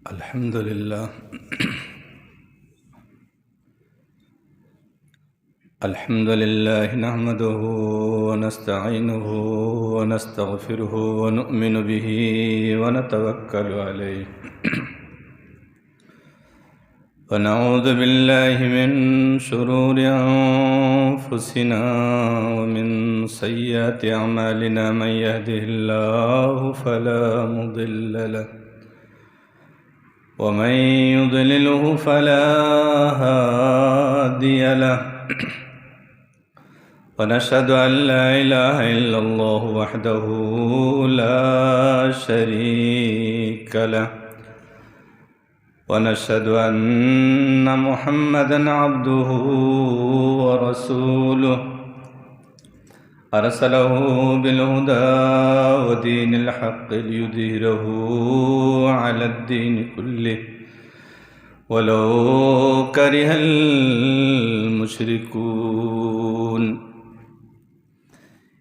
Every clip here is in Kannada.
الحمد لله الحمد لله نحمده ونستعينه ونستغفره ونؤمن به ونتوكل عليه ونعوذ بالله من شرور أنفسنا ومن سيئات أعمالنا من يهده الله فلا مضل له ومن يضلله فلا هادي له ونشهد أن لا إله إلا الله وحده لا شريك له ونشهد أن محمدا عبده ورسوله أرسله بالهدى ودين الحق ليظهره على الدين كله ولو كره المشركون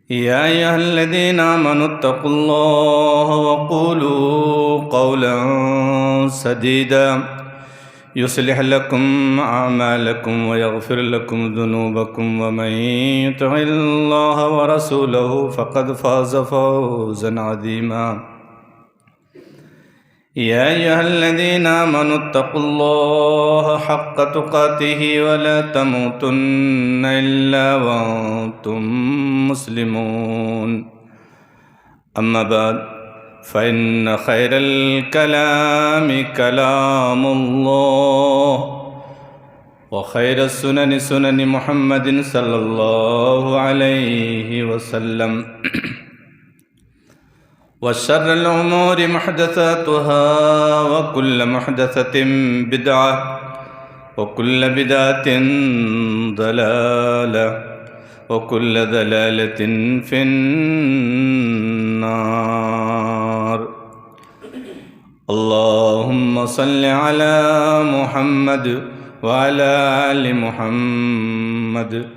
يا أيها الذين آمنوا اتقوا الله وقولوا قولا سديدا يصلح لكم أعمالكم ويغفر لكم ذنوبكم ومن يطع الله ورسوله فقد فاز فوزا عظيما يا أيها الذين آمنوا اتقوا الله حق تقاته ولا تموتن إلا وأنتم مسلمون أما بعد فإن خير الكلام كلام الله وخير السنن سنن محمد صلى الله عليه وسلم وشر الأمور محدثاتها وكل محدثة بدعة وكل بدعة ضلالة وكل ضلالة في النار اللهم صل على محمد وعلى آل محمد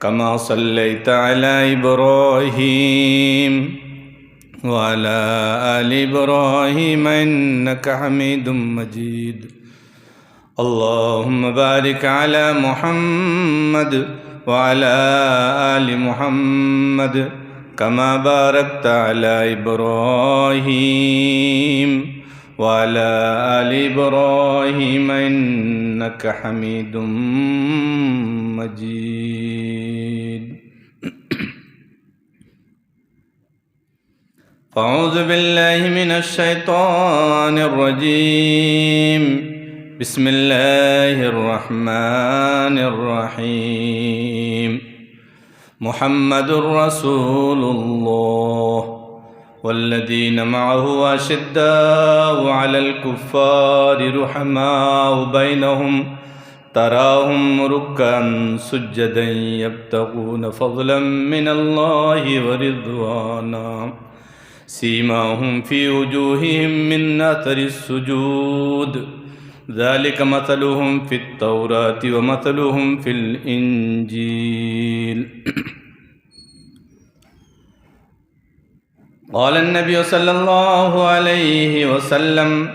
كما صليت على إبراهيم وعلى آل إبراهيم إنك حميد مجيد اللهم بارك على محمد وعلى آل محمد كما باركت على إبراهيم وعلى آل إبراهيم إنك حميد مجيد أعوذ بالله من الشيطان الرجيم بسم الله الرحمن الرحيم محمد رسول الله والذين معه أشداء على الكفار رحماء بينهم تراهم ركعا سجدا يبتغون فضلا من الله ورضوانا سيماهم في وجوههم من أثر السجود ذلك مثلهم في التوراة ومثلهم في الإنجيل قال النبي صلى الله عليه وسلم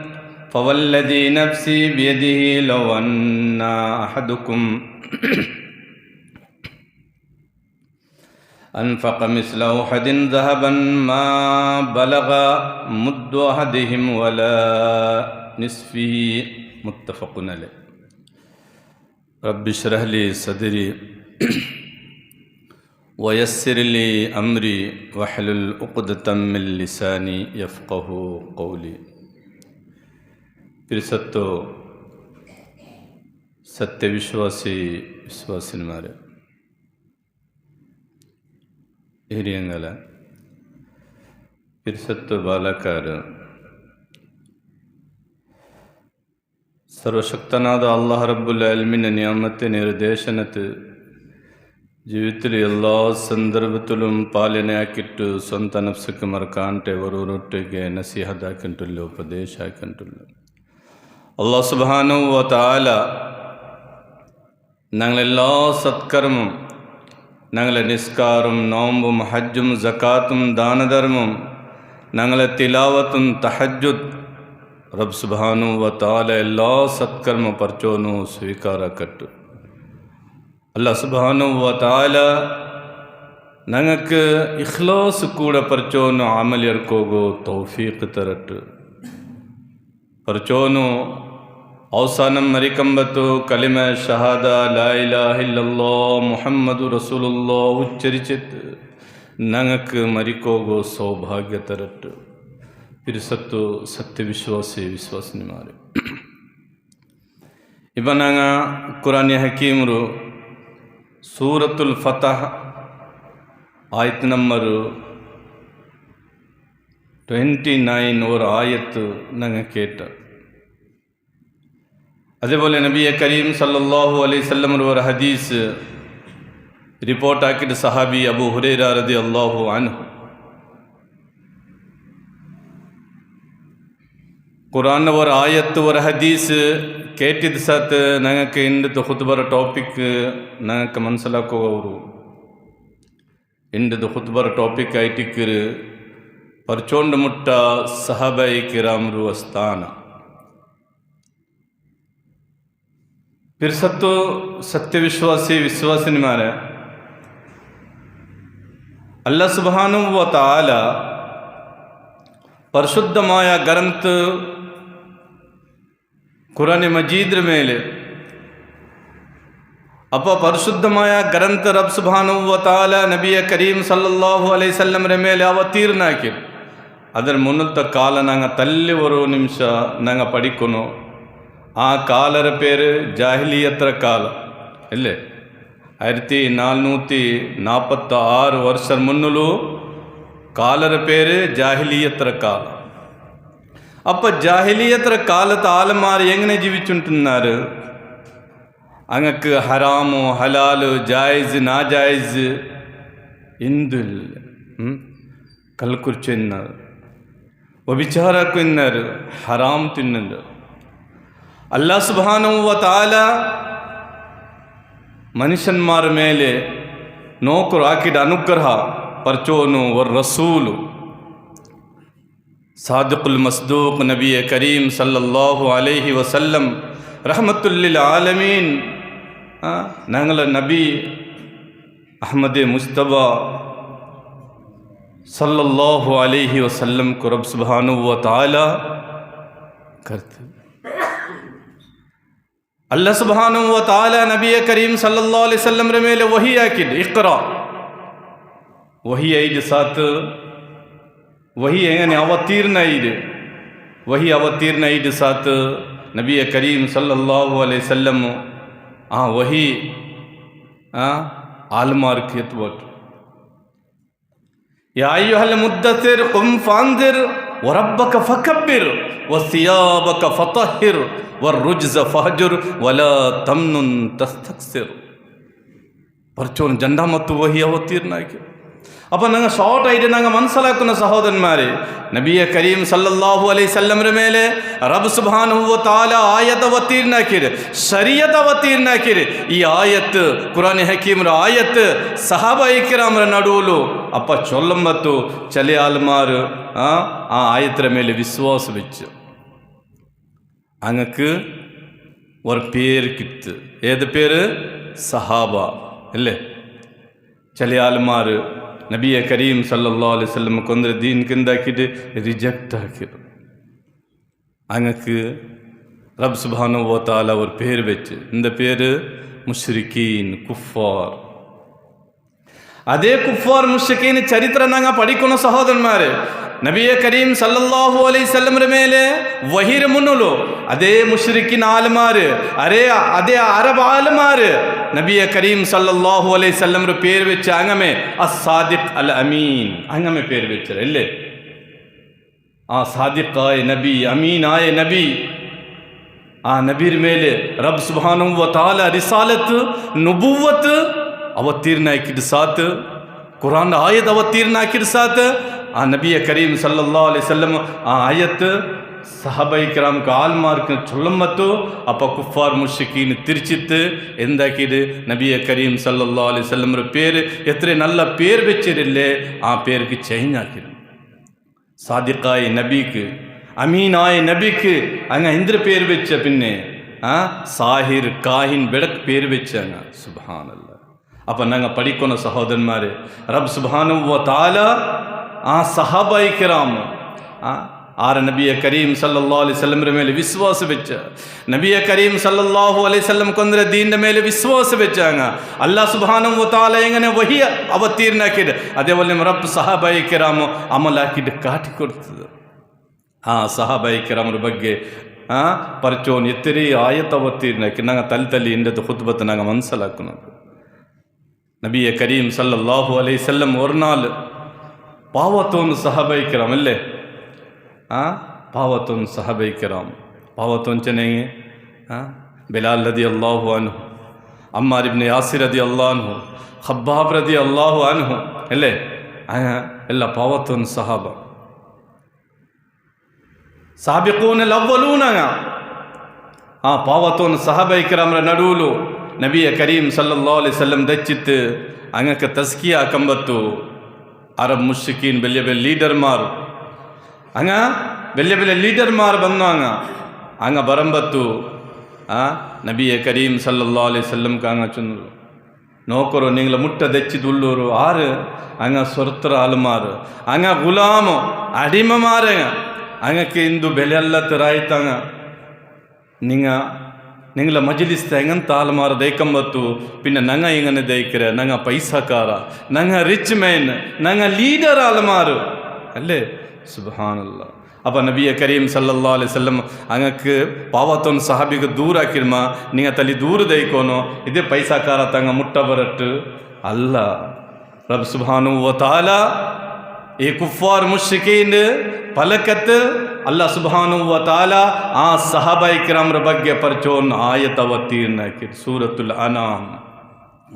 فوالذي نفسي بيده لو أن أحدكم أنفق مثل أحد ذهبا ما بلغ مد أحدهم ولا نصفه متفق عليه رب اشرح لي صدري ويسر لي أمري واحلل عقدة من لساني يفقه قولي പിരിസത്തോ സത്യവിശ്വാസിന്മാരെ ಹಿರಿಯಂಗಲ ಪಿರಿಸತ್ತು ಬಾಲಕಾರ സർവശക്തനാದ അല്ലാഹു റബ്ബുൽ ആലമീൻ നിയമത്തെ നിർദ്ദേശനത്ത് ജീവിതത്തിൽ എല്ലാ സന്ദർഭത്തിലും പാലനയാക്കിയിട്ട് സ്വന്തം നഫ്സക്ക് മറക്കാണ്ട് ഓരോരുത്തರಿಗೆ നസീഹത്താക്കിയിട്ടുള്ള ഉപദേശാക്കിയിട്ടുള്ള അല്ലാഹു സുബ്ഹാനഹു വ തആല ഞങ്ങളെല്ലാ സത്കർമ്മം ഞങ്ങളെ നിസ്കാരം നോമ്പും ഹജ്ജും സക്കാത്തും ദാനധർമ്മം ഞങ്ങളെ തിലാവത്തും തഹജ്ജുദ് ರಬ್ ಸುಬ್ಹಾನು ವ ತಾಲ ಎಲ್ಲ ಸತ್ಕರ್ಮ ಪರ್ಚೋನು ಸ್ವೀಕಾರ ಕಟ್ಟು. ಅಲ್ಲ ಸುಬ್ಹಾನು ವ ತಾಲ ഞങ്ങൾക്ക് ഇഖ്ലാസ് കൂടെ പറിച്ചോന്നു അമലിയർക്കോകോ തൗഫീഖ് തരട്ട്. പറിച്ചോന്നു അവസാനം മരിക്കമ്പത്തു കലിമ ഷഹാദ ലാ ഇലാഹ ഇല്ലല്ലാഹ് മുഹമ്മദു റസൂലുള്ളാഹ് ഉച്ചരിച്ചിട്ട് ഞങ്ങൾക്ക് മരിക്കോകോ സൗഭാഗ്യ തരട്ട്. പിരിസത്തു സത്യവിശ്വാസി വിശ്വാസിനിമാര് ഇപ്പം ഞങ്ങൾ ഖുറാനി ഹക്കീമರು സൂറത്തുൽ ഫതഹ് आयत नंबर 29 और आयत नंगे केट. അതേപോലെ നബി കരീം സല്ലല്ലാഹു അലൈഹി വസല്ലം ഒരു ഹദീസ് റിപ്പോർട്ട് ആക്കിയിട്ട് സഹാബി അബൂ ഹുറൈറ റളിയല്ലാഹു അൻഹു ഖുർആൻ ഒരു ആയത്ത് ഒരു ഹദീസ് കേട്ടിದ ಸಾತ್ ഞങ്ങൾക്ക് ಇಂದು ಖುತ್ಬರ ಟಾಪಿಕ್ ഞങ്ങൾക്ക് മനസ്സിലാക്കുക. ಇಂದು ಖುತ್ಬರ ಟಾಪಿಕ್ ಆಯ್ತಿಕ್ಕರು ಪರ್ಚೋಂಡು ಮುಟ್ಟ ಸಹಬೈ ಕಿರಾಮ್ರು ಸ್ಥಾನ. പിർസത്തു സത്യവിശ്വാസി വിശ്വാസിനിമാരെ അല്ലാഹ് സുബ്ഹാനഹു വ തആല പരിശുദ്ധമായ ഗ്രന്ഥ ഖുർആൻ മജീദിന്റെ മേലെ അപ്പോൾ പരിശുദ്ധമായ ഗ്രന്ഥ റബ്ബ് സുബ്ഹാനഹു വ തആല നബി കരീം സല്ലല്ലാഹു അലൈഹി വസല്ലമರ ಮೇಲೆ ಅವತೀರ್ಣಾಕಿ. ಅದರ ಮುನ್ನತ ಕಾಲ ನಂಗೆ ತಲ್ಲಿ ಒಂದು ನಿಮಿಷ ನಂಗೆ ಪಡಿಕೊನು. ಆ ಕಾಲರ ಪೇರು ಜಾಹಿಲಿಯತ್ರ ಕಾಲ ಇಲ್ಲೇ 1446 ವರ್ಷ ಮುನ್ನಲು ಕಾಲರ ಪೇರು ಜಾಹಿಲಿಯತ್ರ ಕಾಲ. ಅಪ್ಪ ಜಾಹಿಲಿಯತ್ರ ಕಾಲದ ಆಲಮಾರು ಹೆಂಗನೆ ಜೀವಿಸುಂಟುన్నారు. അങ്ങക്ക് ഹറാമോ ഹലാല് ജായിസ് നാജായിസ് എന്തില്ല. കൽക്കുറിച്ച് തിന്നത്, വ്യഭിചാരക്ക് തിന്നത്, ഹറാം തിന്നുന്നത്. അല്ലാഹ് സുബ്ഹാനഹു വ തആല മനുഷ്യന്മാರ ಮೇಲೆ ನೋಕರು ಹಾಕಿದ ಅನುಗ್ರಹ ಪರ್ಚೋನು ವರ್ ರಸೂಲು ಸಾದಿಕುಲ್ ಮಸ್ದೂಕ್ ನಬಿ ಕರೀಂ ಸಲ್ಲಲ್ಲಾಹು ಅಲೈಹಿ ವಸಲ್ಲಂ ರಹಮತುಲ್ಲಿಲ್ ಆಲಮೀನ್ ഞങ്ങളെ നബി അഹ്മദ് മുസ്തഫ സല്ലല്ലാഹു അലൈഹി വസല്ലം को रब सुब्हानहु व तआला करते. अल्लाह सुब्हानहु व तआला नबी करीम सल्लल्लाहु अलैहि वसल्लम रे ಮೇಲೆ वही ಹಾಕಿದ ಇಕ್ರಾ. वही ಐದು ಸಾತ್ वही ಹೆಂಗನೆ ಅವತೀರ್ಣ ಐದು वही ಅವತೀರ್ಣ ಐದು ಸಾತ್ नबी करीम सल्लल्लाहु अलैहि वसल्लम वही आलमार खेतवट. या अय्युहल मुद्दसिर कुम फांजिर व रब्बक फकब्बिर व सियाबक फतहिर व रुज्ज फहजुर वला तमनुन तस्तक्सिर. परचोन जंडा ಮತ್ತು वही ಅವತೀರ್ಣಾಕಿ. അപ്പോൾ നിങ്ങൾ ഷോർട്ടായിട്ട് ഞങ്ങൾ മനസ്സിലാക്കുന്ന സഹോദരന്മാരെ, നബി കരീം സല്ലല്ലാഹു അലൈഹി വസല്ലമರ ಮೇಲೆ റബ്ബ് സുബ്ഹാനഹു വ തആല ആയത്ത് അവതീർണാക്കിയത്, ശരീഅത്ത് അവതീರ್ಣಾಕಿದೆ. ಈ ಆಯತ್ತು ಕುರಾನ್ ಹಕೀಮರ ಆಯತ್ತು ಸಹಾಬಾಯಿ ಕಿರಾಮರ ನಡುವಲು ಅಪ್ಪ ಚೊಲ್ಲಂಬತ್ತು ಚಲೆ ಆಲ್ಮಾರು ಆ ಆಯತ್ತರ ಮೇಲೆ ವಿಶ್ವಾಸ വെച്ച് അങ്ങക്ക് ഒരു പേര് കിട്ട്. ഏത് പേര്? സഹാബ അല്ലേ. ചലെ ആൽമാർ നബി കരീം സല്ലല്ലാഹു അലൈഹി വസല്ലം ಕೊಂದ್ರೆ ದೀನ್ ಕಿಂದಾಕಿದ್ದು ರಿಜೆಕ್ಟ್ ಹಾಕಿರು. അങ്ങക്ക് റബ്ബ് സുബ്ഹാനഹു വ തആല ഒരു പേര് വെച്ച്, இந்த പേര് മുശ്രിക്കീൻ, കുഫാർ. അതേ കുഫാർ മുശ്രിക്കീൻ ചരിത്ര ഞങ്ങൾ പഠിക്കുന്ന സഹോദരന്മാരെ, നബി കരീം സല്ലല്ലാഹു അലൈഹി വസല്ലമರ ಮೇಲೆ വഹിര മുന്നಲು അതേ മുശ്രിക്കീൻ ആലമാര് അതേ അറബ് ആലമാര് നബി കരീം സല്ലല്ലാഹു അലൈഹി വസല്ലമರ പേര് വെച്ച് അങ്ങമേ അസ്സാദിഖ് അൽ അമീൻ അങ്ങമേ പേര് വെച്ചല്ലേ. ആ സാദിഖായ നബി, അമീനായ നബി, ആ നബിയുടെ ಮೇಲೆ റബ്ബ് സുബ്ഹാനഹു വ തആല റിസാലത്ത് നുബുവത്ത് ಅವತೀರ್ಣಾಕಿದ ಸಾತ್, ಕುರಾನ್ ಆಯತ್ ಅವತೀರ್ಣಾಕಿದ ಸಾತ್ ಆ ನಬಿ ಕರೀಂ ಸಲ್ಲಲ್ಲಾಹು ಅಲೈಹಿ ವಸಲ್ಲಂ ಆ ಆಯತ್ സഹബൈ കിറാംക്ക് ആൽമാർക്ക് ചൊല്ലുമ്പത്തു അപ്പോൾ കുഫാർ മുശ്രിക്കീൻ തിരിച്ചിട്ട് എന്താക്കിയത്? നബിയെ കരീം സല്ലല്ലാഹു അലൈഹി വസല്ലമയുടെ പേര് എത്ര നല്ല പേര് വെച്ചിട്ടില്ലേ, ആ പേർക്ക് ചേഞ്ച് ആക്കിയത്. സാദിഖായ നബിക്ക് അമീനായ നബിക്ക് അങ്ങ് എന്തൊരു പേര് വെച്ച പിന്നെ സാഹിർ കാഹിൻ ബെടക്ക് പേര് വെച്ച അങ്ങ് സുബ്ഹാനല്ലാഹ്. അപ്പം ഞങ്ങൾ പഠിക്കുന്ന സഹോദരന്മാരെ, റബ്ബ് സുബ്ഹാനഹു വ തആല ആ സഹാബായി കിറാം ആറ് നബിയെ കരീം സല്ലല്ലാഹു അലൈഹി വസല്ലമರ ಮೇಲೆ ವಿಶ್ವಾಸ വെച്ച, നബിയെ കരീം സല്ലല്ലാഹു അലൈഹി വസല്ലം ಕೊಂದ್ರೆ ദീനിന്റെ ಮೇಲೆ വിശ്വാಸ വെച്ചാങ്ങ അല്ലാഹ് സുബ്ഹാനഹു വ തആല എങ്ങനെ വഹി അവതീർണാക്കിയത് അതേപോലെ റബ്ബ് സഹാബായി കിറാം അമലാക്കിയിട്ട് കാട്ടിക്കൊടുത്തത്. ആ സഹാബായി കിറാമರ ಬಗ್ಗೆ ಪರಚೋನ್ ಎತ್ತರಿ ಆಯತ್ ಅವತೀರ್ಣಕ್ಕೆ ನಂಗೆ ತಲೆ ಇಂಡದ ಖುತ್ಬತ್ ನಂಗೆ ಮನಸ್ಸಲಾക്കുന്നു. നബിയെ കരീം സല്ലല്ലാഹു അലൈഹി വസല്ലം ഒരു നാൾ പാവത്തോന്ന് സഹാബായി കിറാം അല്ലേ, പാവത്തോന്ന് സഹാബായി കിറാം പാവത്തോന്ന് ചെന്നെങ്കിൽ ബിലാൽ റളിയല്ലാഹു അൻഹു, അമ്മാർ ഇബ്നു യാസിർ റളിയല്ലാഹു അൻഹു, ഖബ്ബാബ് റളിയല്ലാഹു അൻഹു അല്ലേ, ಎಲ್ಲ ಪಾವತ್ತೊಂದು ಸಹಾಬ ಸಾಬಿಕೂನಲ್ ಅವ್ವಲೂನಗ ಆ ಪಾವತ್ತೊಂದು ಸಹಾಬಾಯಿ ಕಿರಾಮರ ನಡುವಲು ನಬಿಯ ಕರೀಂ ಸಲ್ಲಲ್ಲಾಹು ಅಲೈಹಿ ವಸಲ್ಲಂ ದಚ್ಚಿತ್ತು ಅಂಗಕ್ಕೆ ತಸ್ಕಿಯಾ ಕಂಬತ್ತು ಅರಬ್ ಮುಶ್ರಿಕೀನ್ ಬೆಲ್ಯ ಬೆಲ್ಯ ಲೀಡರ್ಮಾರು ಅಂಗ ಬೆಲ್ಯ ಬೆಲ್ಯ ಲೀಡರ್ಮಾರು ಬಂದಾಗ ಅಂಗ ಬರಂಬತ್ತು ನಬಿಯ ಕರೀಂ ಸಲ್ಲಲ್ಲಾಹು ಅಲೈಹಿ ವಸಲ್ಲಂ ಕಾಂಗ ಚುಂದ್ರು നോക്കറോ നിങ്ങൾ മുട്ട ദച്ചിതുള്ളൂರು ആറ് അങ്ങ സ്വർത്ര ആൾമാറ് അങ്ങ ഗുലാമോ അടിമമാരങ്ങ അങ്ങക്ക് ಇಂದು ಬೆಲೆ ಎಲ್ಲ ತರಾಯ್ತಂಗ നിങ്ങള മജ്ലിസ് എങ്ങനത്തെ ആൾമാർ ദൈക്കമ്പത്തു പിന്നെ ഞങ്ങ ഇങ്ങനെ ദയിക്കര ഞങ്ങ പൈസക്കാര ഞങ്ങ റിച്ച് മേൻ ഞങ്ങ ലീഡർ ആൾമാർ അല്ലേ സുബ്ഹാനല്ലാഹ്. അപ്പം നബിയെ കരീം സല്ലല്ലാഹു അലൈഹി വസല്ലം അങ്ങക്ക് ಪಾವತ್ತೊಂದು ಸಹಾಬಿಗೆ ದೂರ ಹಾಕಿರ್ಮ ನಿಂಗ ತಲೆ ದೂರ ದೈಕೋನು ಇದೇ ಪೈಸಾಕಾರ ತಂಗ ಮುಟ್ಟ ಬರಟ್ಟು ಅಲ್ಲ. ರಬ್ ಸುಬ್ಹಾನಹು ವ ತಆಲಾ ಈ ಕುಫಾರ್ ಮುಶ್ರಿಕೀನ್ ಫಲಕತ್ ಅಲ್ಲಾಹ್ ಸುಬ್ಹಾನಹು ವ ತಆಲಾ ಆ ಸಹಾಬಾಯಿ ಕಿರಾಮರ ಬಗ್ಗೆ ಪರಚೋನ್ ಆಯತ್ ಅವತೀರ್ಣ ಹಾಕಿರ್ ಸೂರತುಲ್ ಅನಾಮ್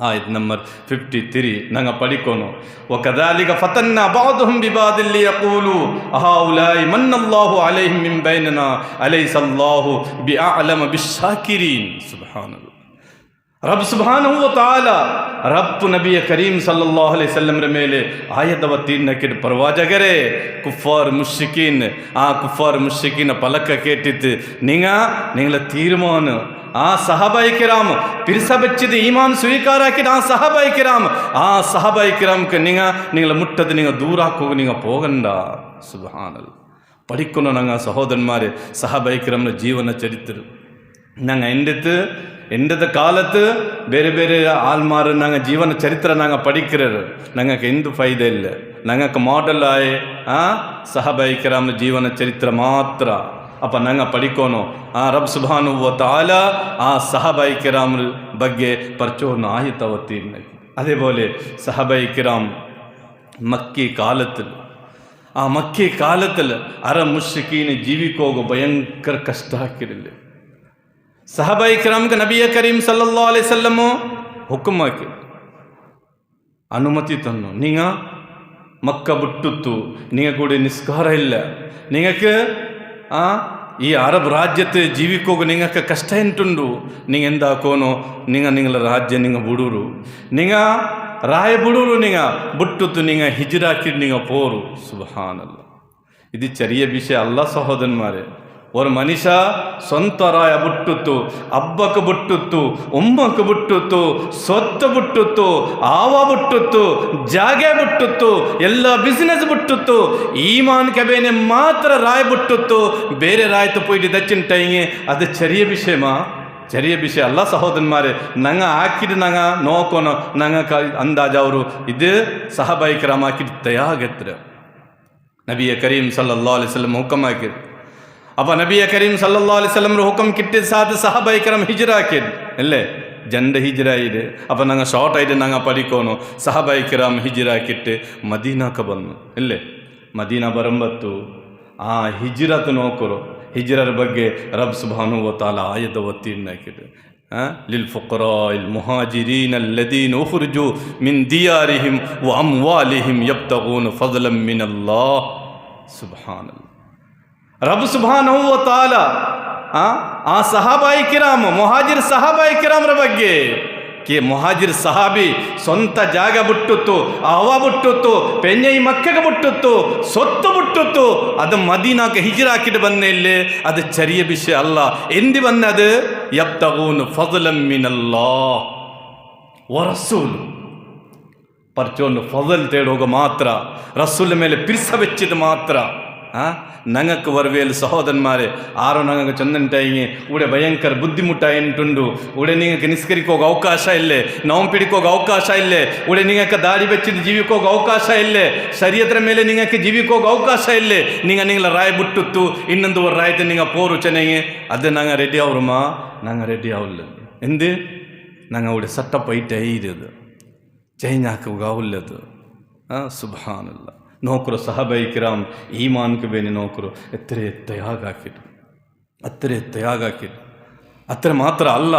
ಆಯತ್ ನಂಬರ್ 53 ನಂಗೆ ಪಡಿಕೋನು. ವಕದಾಲಿಕ ಫತನ್ನ ಬಾದುಹುಂ ಬಿಬಾದಿಲ್ ಲಿಯಕೂಲು ಅಹೌಲಾಯಿ ಮನ್ನಲ್ಲಾಹು ಅಲೈಹಿಂ ಮಿನ್ ಬೈನನಾ ಅಲೈಸಲ್ಲಾಹು ಬಿಅಅಲಮ ಬಿಶ್ಶಾಕಿರೀನ್. ಸುಬ್ಹಾನಲ್ಲಾಹ್. ರಬ್ ಸುಬ್ಹಾನಹು ವ ತಆಲಾ ರಬ್ ನಬಿಯ ಕರೀಂ ಸಲ್ಲಲ್ಲಾಹು ಅಲೈಹಿ ವಸಲ್ಲಮರ ಮೇಲೆ ಆಯತ್ ಅವತೀರ್ಣಕ್ಕೆ ಪ್ರವಾಚಕರೇ ಕುಫಾರ್ ಮುಶ್ರಿಕೀನ್ ಆ ಕುಫಾರ್ ಮುಶ್ರಿಕೀನ ಫಲಕ ಕೇಟಿತ್ತು നിങ്ങളെ തീരുമാനം ആ സഹാബായി കിറാം പിരിസ വെച്ചത് ഈമാൻ സ്വീകാരാക്കിയിട്ട് ആ സഹാബായി കിറാം ആ സഹാബായി കിറാംക്ക് നിങ്ങളെ മുട്ടത് നിങ്ങൾ ദൂരാക്കുക നിങ്ങൾ പോകണ്ട. സുബ്ഹാനല്ലാഹ്. പഠിക്കുന്നു ഞങ്ങൾ സഹോദരന്മാരെ സഹാബായി കിറാമിൻ്റെ ജീവന ചരിത്രം ഞങ്ങൾ എൻ്റെ കാലത്ത് ಬೇರೆ ಬೇರೆ ಆಲ್ಮಾರು ನಂಗೆ ಜೀವನ ಚರಿತ್ರೆ ನಂಗೆ ಪಡಿಕ್ಕಿರೋರು ನಂಗೆ ಎಂದೂ ಫೈದೆ ಇಲ್ಲ. ನಂಗೆ ಮಾಡೆಲ್ ಆಯ್ ಸಹಾಬಾಯಿ ಕಿರಾಮ್ ಜೀವನ ಚರಿತ್ರೆ ಮಾತ್ರ അപ്പം ഞങ്ങൾ പഠിക്കണോ ആ റബ്ബ് സുബ്ഹാനഹു വ തആല ആ സഹാബായി കിറാം ಬಗ್ಗೆ പരച്ചോന്ന് ആയത്ത് അവതീർണ. അതേപോലെ സഹാബായി കിറാം മക്കി കാലത്തിൽ അറബ് മുശ്രിക്കീന് ജീവിക്കോಗ ಭಯಂಕರ ಕಷ್ಟ ಹಾಕಿರಲಿಲ್ಲ. ಸಹಾಬಾಯಿ ಕಿರಾಮ್ಗೆ ನಬಿಯ ಕರೀಂ ಸಲ್ಲಲ್ಲಾಹು ಅಲೈಹಿ ವಸಲ್ಲಂ ಹುಕುಮ್ ಹಾಕಿ ಅನುಮತಿ ತನ್ನು ನೀಗ ಮಕ್ಕ ಬಿಟ್ಟುತ್ತು ನೀಗ ಕೂಡ ನಿಸ್ಕಾರ ಇಲ್ಲ നിങ്ങൾക്ക് ഈ അറബ് രാജ്യത്ത് ജീവിക്കുക നിങ്ങൾക്ക് കഷ്ടം ഉണ്ടുണ്ടു നിങ്ങൾ എന്താക്കോനോ നിങ്ങളെ രാജ്യം നിങ്ങൾ ಬಿಡೂರು നിങ്ങൾ ರಾಯ ಬಿಡೂರು നിങ്ങൾ ಬಿಟ್ಟುತ್ತು നിങ്ങൾ ഹിജ്റാക്കി നിങ്ങൾ പോರು. സുബ്ഹാനല്ലാഹ്. ഇത് ചെറിയ വിഷയം അല്ല സഹോദരന്മാരെ. ഒരു മനുഷ്യ ಸ್ವಂತ ರಾಯ ಬಿಟ್ಟುತ್ತು, ಹಬ್ಬಕ್ಕೆ ಬಿಟ್ಟುತ್ತು, ಉಮ್ಮಕ್ಕೆ ಬಿಟ್ಟುತ್ತು, ಸ್ವತ್ತು ಬಿಟ್ಟುತ್ತು, ಆವ ಬಿಟ್ಟುತ್ತು, ಜಾಗೆ ಬಿಟ್ಟುತ್ತು, ಎಲ್ಲ ಬಿಸ್ನೆಸ್ ಬಿಟ್ಟುತ್ತು, ಈಮಾನ್ ಕಬೇನೆ ಮಾತ್ರ ರಾಯ ಬಿಟ್ಟುತ್ತು, ಬೇರೆ ರಾಯ್ತು പോയിട്ട് ದಚ್ಚಿನ ಟೈಗೆ ಅದು ചെറിയ ವಿಷಯ ಅಲ್ಲ ಸಹೋದರന്മാരെ. ನಂಗೆ ಹಾಕಿದ್ದು ನಂಗೆ ನೋಕೋಣ ನಂಗೆ ಅಂದಾಜು ಅವರು ಇದು ಸಹಾಬಾಯಿ ಕಿರಾಮ್ ಹಾಕಿದ್ದು ತಯಾಗತ್ರ ನಬಿಯ ಕರೀಂ ಸಲ್ಲಲ್ಲಾಹು ಅಲೈಹಿ ವಸಲ್ಲಂ ಹುಕಮ್ ಹಾಕಿದ್ರು. അപ്പം നബിയെ കരീം സല്ലല്ലാഹു അലൈഹി വസല്ലം ഹുക്കം കിട്ടിയ സാത്ത് സഹാബായി കിറാം ഹിജ്റ ആക്കിയത് അല്ലേ ജണ്ട ഹിജ്റ ആയിട്ട്. അപ്പം ഞങ്ങൾ ഷോർട്ടായിട്ട് ഞങ്ങൾ പഠിക്കണോ സഹാബായി കിറാം ഹിജ്റ ആക്കിയിട്ട് മദീനಕ್ಕೆ ಬಂದು ಅല്ലേ ಮದೀನ ಬರಂಬತ್ತು ಆ ಹಿಜ್ರತ್ ನೋಕರು ಹಿಜ್ರರ ಬಗ್ಗೆ ರಬ್ ಸುಬ್ಹಾನಹು ವ ತಆಲಾ ಆಯತ್ ಅವತೀರ್ಣ ಹಾಕಿದ್ದು ಲಿಲ್ ಫುಕರಾಇಲ್ ಮುಹಾಜಿರೀನ್ ಅಲ್ಲದೀನ ಉಖ್ರಿಜು ಮಿನ್ ದಿಯಾರಿಹಿಮ್ ವ ಅಮ್ವಾಲಿಹಿಮ್ ಯಬ್ತಗೂನ ಫضಲಂ ಮಿನಲ್ಲಾಹ್. ಸುಬ್ಹಾನಲ್ಲಾಹ್. ರಬ್ ಸುಬ್ಹಾನಹು ವ ತಆಲಾ ಆ ಸಹಾಬಾಯಿ ಕಿರಾಮ್ ಮುಹಾಜಿರ್ ಸಹಾಬಾಯಿ ಕಿರಾಮರ ಬಗ್ಗೆ ಮೊಹಾಜಿರ್ ಸಹಾಬಿ ಸ್ವಂತ ಜಾಗ ಬಿಟ್ಟುತ್ತು, ಹವ ಬಿಟ್ಟುತ್ತು, ಪೆಂಜೈ ಮಕ್ಕಗೆ ಬಿಟ್ಟುತ್ತು, ಸೊತ್ತು ಬಿಟ್ಟುತ್ತು, ಅದು ಮದೀನಾಕ್ಕೆ ಹಿಜ್ರಾಕಿಟ್ಟು ಬಂದ ಇಲ್ಲಿ ಅದು ಚರಿಯ ವಿಷಯ ಅಲ್ಲ. ಎಂದಿ ಬಂದದು ಯಬ್ತಗೂನ್ ಫضಲಂ ಮಿನಲ್ಲಾಹ್ ವ ರಸೂಲ್. ಪರ್ಚೋನು ಫಜಲ್ ತೇಡೋಗ ಮಾತ್ರ, ರಸೂಲ್ ಮೇಲೆ ಪಿರ್ಸ വെച്ചിട്ട് മാത്ര. ഞങ്ങൾക്ക് വരവേൽ സഹോദരന്മാരെ ആരോ ഞങ്ങൾക്ക് ചൊന്നിട്ടായി ഇവിടെ ഭയങ്കര ബുദ്ധിമുട്ടായിട്ടുണ്ടു. ഇവിടെ നിങ്ങൾക്ക് നിസ്കരിക്കോക ಅವಕಾಶ ಇಲ್ಲೇ, ನೋವು ಪಿಡಿಕೋಗ ಅವಕಾಶ ಇಲ್ಲೇ, ഇവിടെ നിങ്ങൾക്ക് ದಾಡಿ വെച്ചിട്ട് ಜೀವಿಕೋಗ ಅವಕಾಶ ಇಲ್ಲೇ, ಶರೀಯತ್ರ ಮೇಲೆ നിങ്ങൾക്ക് ಜೀವಿಕೋಗ ಅವಕಾಶ ಇಲ್ಲೇ, ನಿಂಗಳ ರಾಯ್ ಬಿಟ್ಟುತ್ತು ಇನ್ನೊಂದು ರಾಯ್ತು ನಿಂಗ ಪೋರು ಚೆನ್ನಗೆ ಅದು ನಂಗೆ ರೆಡಿ ಅವ್ರಮ್ಮ, ನಂಗೆ ರೆಡಿ ಅವಲ್ಲ ಎಂದು ನಂಗೆ അവിടെ ಸಟ್ಟಪೈಟ್ ಐದು ಚೇಂಜ್ ಹಾಕೋಗ ಅವಲ್ಲದು. ಸುಬ್ಹಾನಲ್ಲ. ನೋಕರು ಸಹಬೈ ಕಿರಾಮ್ ಈಮಾನ್ಗೆ ಬೇನೆ ನೋಕರು ಎತ್ತರೆ ತ್ಯಾಗಾಕಿರು, ಅತ್ತರೆ ತ್ಯಾಗಾಕಿರು. ಅತ್ರ ಮಾತ್ರ ಅಲ್ಲ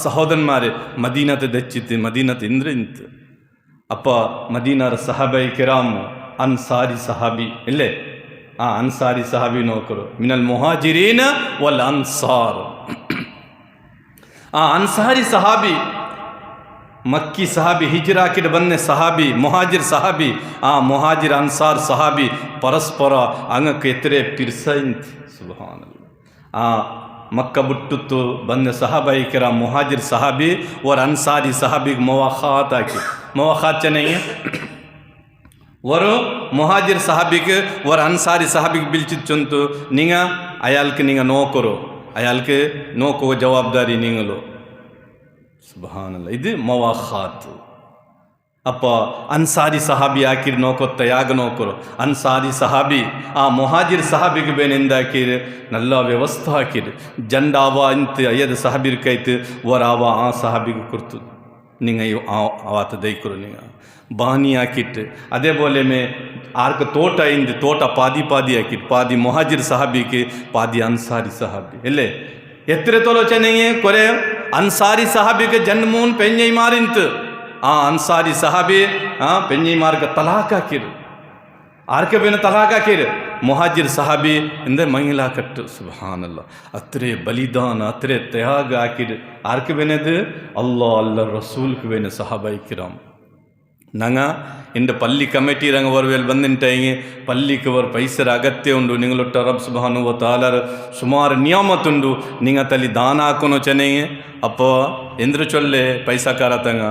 ಸಹೋದರನ್ಮಾರೆ, ಮದೀನತೆ ದಚ್ಚಿತ್ತು, ಮದೀನತೆ ಇಂದ್ರೆ ಇಂತು ಅಪ್ಪ ಮದೀನಾರ ಸಹಬೈ ಕಿರಾಮ್ ಅನ್ಸಾರಿ ಸಹಾಬಿ ಇಲ್ಲೇ ಅನ್ಸಾರಿ ಸಹಾಬಿ ನೋಕರು ಮಿನಲ್ ಮುಹಾಜಿರೀನ ವಲ್ ಅನ್ಸಾರ್. ಅನ್ಸಾರಿ ಸಹಾಬಿ ಮಕ್ಕಿ ಸಹಾಬಿ, ಹಿಜ್ರಾಕಿಟ್ಟು ಬಂದೆ ಸಹಾಬಿ, ಮುಹಾಜಿರ್ ಸಹಾಬಿ, ಮುಹಾಜಿರ್ ಅನ್ಸಾರ್ ಸಹಾಬಿ ಪರಸ್ಪರ ಅಂಗಕ್ಕೆ ಎತ್ತರೆ ಪಿರ್ಸೈಂತ್. ಸುಬ್ಹಾನಲ್ಲ. ಮಕ್ಕ ಬಿಟ್ಟುತ್ತು ಬಂದ ಸಹಾಬೈ ಕಿರಾ ಮುಹಾಜಿರ್ ಸಹಾಬಿ और ಅನ್ಸಾರಿ ಸಹಾಬಿಗೆ ಮವಾಖಾತ್ ಹಾಕಿ, ಮವಾಖಾತ್ ಚೆನ್ನಾಗಿ और ಮುಹಾಜಿರ್ ಸಹಾಬಿಗೆ और ಅನ್ಸಾರಿ ಸಹಾಬಿಗೆ ಬಿಲ್ಚಿಚ್ಚಂತು ನಿಂಗ ಅಯಾಲ್ಕೆ ನಿಂಗ ನೋಕರು, ಅಯಾಲ್ಕೆ ನೋಕೋ ಜವಾಬ್ದಾರಿ ನಿಂಗಲು. ಸುಬ್ಹಾನಲ್ಲ. ಇದು ಮವಾಖಾತ್. ಅಪ್ಪ ಅನ್ಸಾರಿ ಸಹಾಬಿ ಹಾಕಿರಿ ನೋಕೊತ್ತ ಯಾಗ ನೋಕರು, ಅನ್ಸಾರಿ ಸಹಾಬಿ ಮುಹಾಜಿರ್ ಸಹಾಬಿಗೆ ಬೇನೆಂದು ಹಾಕಿರಿ ನಲ್ಲ ವ್ಯವಸ್ಥೆ ಹಾಕಿರಿ. ಜಂಡಾವ ಇಂತ ಅಯ್ಯದ ಸಹಾಬಿರ್ ಕೈತು ವರಾವ ಸಹಾಬಿಗೆ ಕುರ್ತು ನಿಂಗ ಆವಾತ ದೈಕರು ನಿಂಗ ಬಾನಿ ಹಾಕಿಟ್ಟು. ಅದೇ ಬೋಲೆ ಮೇ ಆರ್ಕ ತೋಟ ಇಂದು ತೋಟ ಪಾದಿ ಪಾದಿ ಹಾಕಿಟ್ಟು, ಪಾದಿ ಮುಹಾಜಿರ್ ಸಹಾಬಿಗೆ ಪಾದಿ ಅನ್ಸಾರಿ ಸಹಾಬಿ ಎಲ್ಲೇ ಎತ್ತರೆ ತೋಲೋ ಚೆನ್ನಗೆ ಕೊರೆ ಅನ್ಸಾರಿ ಸಹಾಬಿಗೆ ಜನ್ಮೂನ್ ಪೆಂಜೈ ಮಾರಿಂತು. ಅನ್ಸಾರಿ ಸಹಾಬಿ ಪೆಂಜೈ ಮಾರ್ಗ ತಲಾಕ್ ಹಾಕಿರು, ಆರ್ಕೆ ಬೇನ ತಲಾಕ್ ಹಾಕಿರು. ಮುಹಾಜಿರ್ ಸಹಾಬಿ ಎಂದರೆ ಮಹಿಳಾ ಕಟ್ಟು. ಸುಬ್ಹಾನಲ್ಲ. ಅತ್ರೆ ಬಲಿದಾನ ಅತ್ರೆ ತ್ಯಾಗ ಹಾಕಿರು. ಆರ್ಕೆ ಬೇನದು ಅಲ್ಲ ರಸೂಲ್ಗೆ ಬೇನೆ ಸಹಾಬೈ ಕಿರಾಮ್. ನಂಗೆ എൻ്റെ പള്ളി കമ്മിറ്റി രംഗ വർവേൽ ಬಂದಿಂಟಾಗಿ പള്ളിക്ക് വർ പൈസರ ಅಗತ್ಯ ಉಂಡು. ನಿಂಗಳೊಟ್ಟ ರಬ್ ಸುಬ್ಹಾನಹು ವ ತಆಲರ ಸುಮಾರು ನಿಯಾಮತುಂಡು. ನಿಂಗ ತಲ್ಲಿ ದಾನ ಹಾಕೋನು ಚೆನ್ನಗೆ ಅಪ್ಪ ಎಂದ್ರು ಚೊಲ್ಲೆ ಪೈಸಾ ಕಾರತಂಗ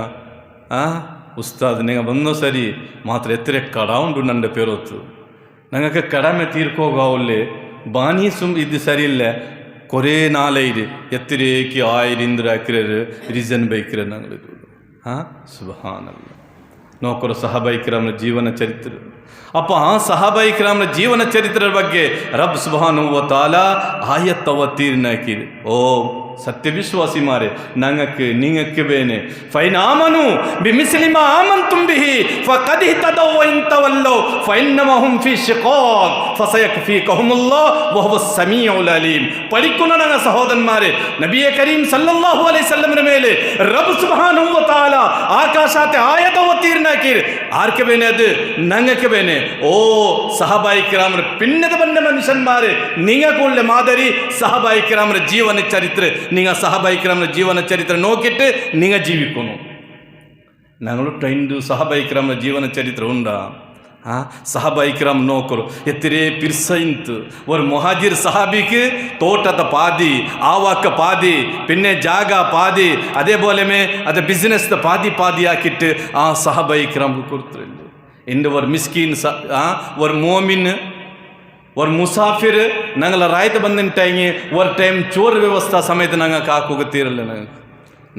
ಉಸ್ತಾದ್ ನಿಂಗ ಬಂದೋ ಸರಿ ಮಾತ್ರ ಎತ್ತರೆ ಕಡ ಉಂಡು ನಂಡ ಪೇರೋತು ನಂಗೆ ಕಡಮೆ ತೀರ್ಕೋಗಾವಲ್ಲೇ ಬಾನಿ ಇದು ಸರಿ ಇಲ್ಲ ಕೊರೇ ನಾಳೆ ಇದೆ ಎತ್ತರೇಕಿ ಆಯ್ರಿಂದ್ರ ಹಾಕಿರೋರು ರೀಸನ್ ಬೈಕಿರ ನಂಗಳಿದು. ಸುಬ್ಹಾನಲ್ಲ. ನೋಕರು ಸಹಾಬೈ ಕಿರಾಮ್ನ ಜೀವನ ಚರಿತ್ರೆ. ಅಪ್ಪ ಸಹಾಬೈ ಕಿರಾಮ್ನ ಜೀವನ ಚರಿತ್ರೆ ಬಗ್ಗೆ ರಬ್ ಸುಬ್ಹಾನಹು ವ ತಆಲಾ ಆಯತ್ ಅವತೀರ್ಣ ಹಾಕಿರಿ. ಓ ಸತ್ಯ ವಿಶ್ವಾಸಿ ಮಾರೆ ನಂಗಕ್ಕೆ ನಿಂಗಕ್ಕೆ ಬೇನೆ ಫೈನ್ ಆಮನು ಬಿಮಿಸ್ಲಿ ಮಾ ಆಮಂತುಂ ಬಿಹಿ ಫಕದ್ ಇಹ್ತದೌ ವ ಇನ್ ತವಲ್ಲೌ ಫಇನ್ನಮಾ ಹುಂ ಫೀ ಶಿಕಾಕ್ ಫಸಯಕ್ಫೀಕಹುಮುಲ್ಲಾಹ್ ವ ಹುವ ಸಮೀഉಲ್ ಅಲೀಮ್. ಪಡಿಕುನ ನನ್ನ ಸಹೋದರನ್ಮಾರೆ ನಬಿಯೇ ಕರೀಂ ಸಲ್ಲಲ್ಲಾಹು ಅಲೈಹಿ ವಸಲ್ಲಮರ ಮೇಲೆ ರಬ್ ಸುಬ್ಹಾನಹು ವ ತಆಲಾ ಆಕಾಶಾತೆ ಆಯತ್ ಅವತೀರ್ಣ ಹಾಕಿರಿ. ಆರ್ಕೆ ಬೇನೆ ಅದು ನಂಗಕ್ಕೆ ಬೇನೆ. ಓ ಸಹಾಬಾಯಿ ಕಿರಾಮರ ಪಿನ್ನದ ಬಂದ ಮನುಷ್ಯನ್ಮಾರೆ ನಿಂಗಕೊಳ್ಳೆ ಮಾದರಿ ಸಹಾಬಾಯಿ ಕಿರಾಮರ ಜೀವನ ಚರಿತ್ರೆ. ನಿಂಗ ಸಹಾಬಾಯಿ ಕಿರಾಮರ ಜೀವನ ಚರಿತ್ರೆ ನೋಕಿಟ್ಟು ನಿಂಗ ಜೀವಿಕೋನು. ഞങ്ങൾ ട്രെയിൻഡ് സഹബായി കിറാം ജീവന ചരിത്രം ഉണ്ടാ. സഹബായി കിറാം നോക്കರು ಎತ್ತಿರೇ ಪಿರ್ಸೈಂತು ஒரு ಮುಹಾಜಿರ್ ಸಹಾಬಿಗೆ ತೋಟದ ಪಾದಿ ಆವಾಕ ಪಾದಿ ಪಿನ್ನೆ ಜಾಗ ಪಾದಿ ಅದೇ ಬೋಲೆಮೆ ಅದ ಬಿಸ್ನೆಸ್ ಪಾದಿ ಪಾದಿ ಹಾಕಿಟ್ಟು ಸಹಬಾಯಿ ಕಿರಾಮ್ಗೆ ಕೊಡ್ತಾರೆ. ಇಂದು ஒரு ಮಿಸ್ಕೀನ್ ஒரு ಮೋಮಿನ್ और मुसाफिर ನಂಗಲ ರಾಯ್ತ ಬಂದಿನ ಟೈಮ್ಗೆ ஒரு ಟೈಮ್ ಚೋರ್ ವ್ಯವಸ್ಥಾ ಸಮೇತ ನಂಗೆ ಕಾಕೋಗತ್ತಿರಲ್ಲ.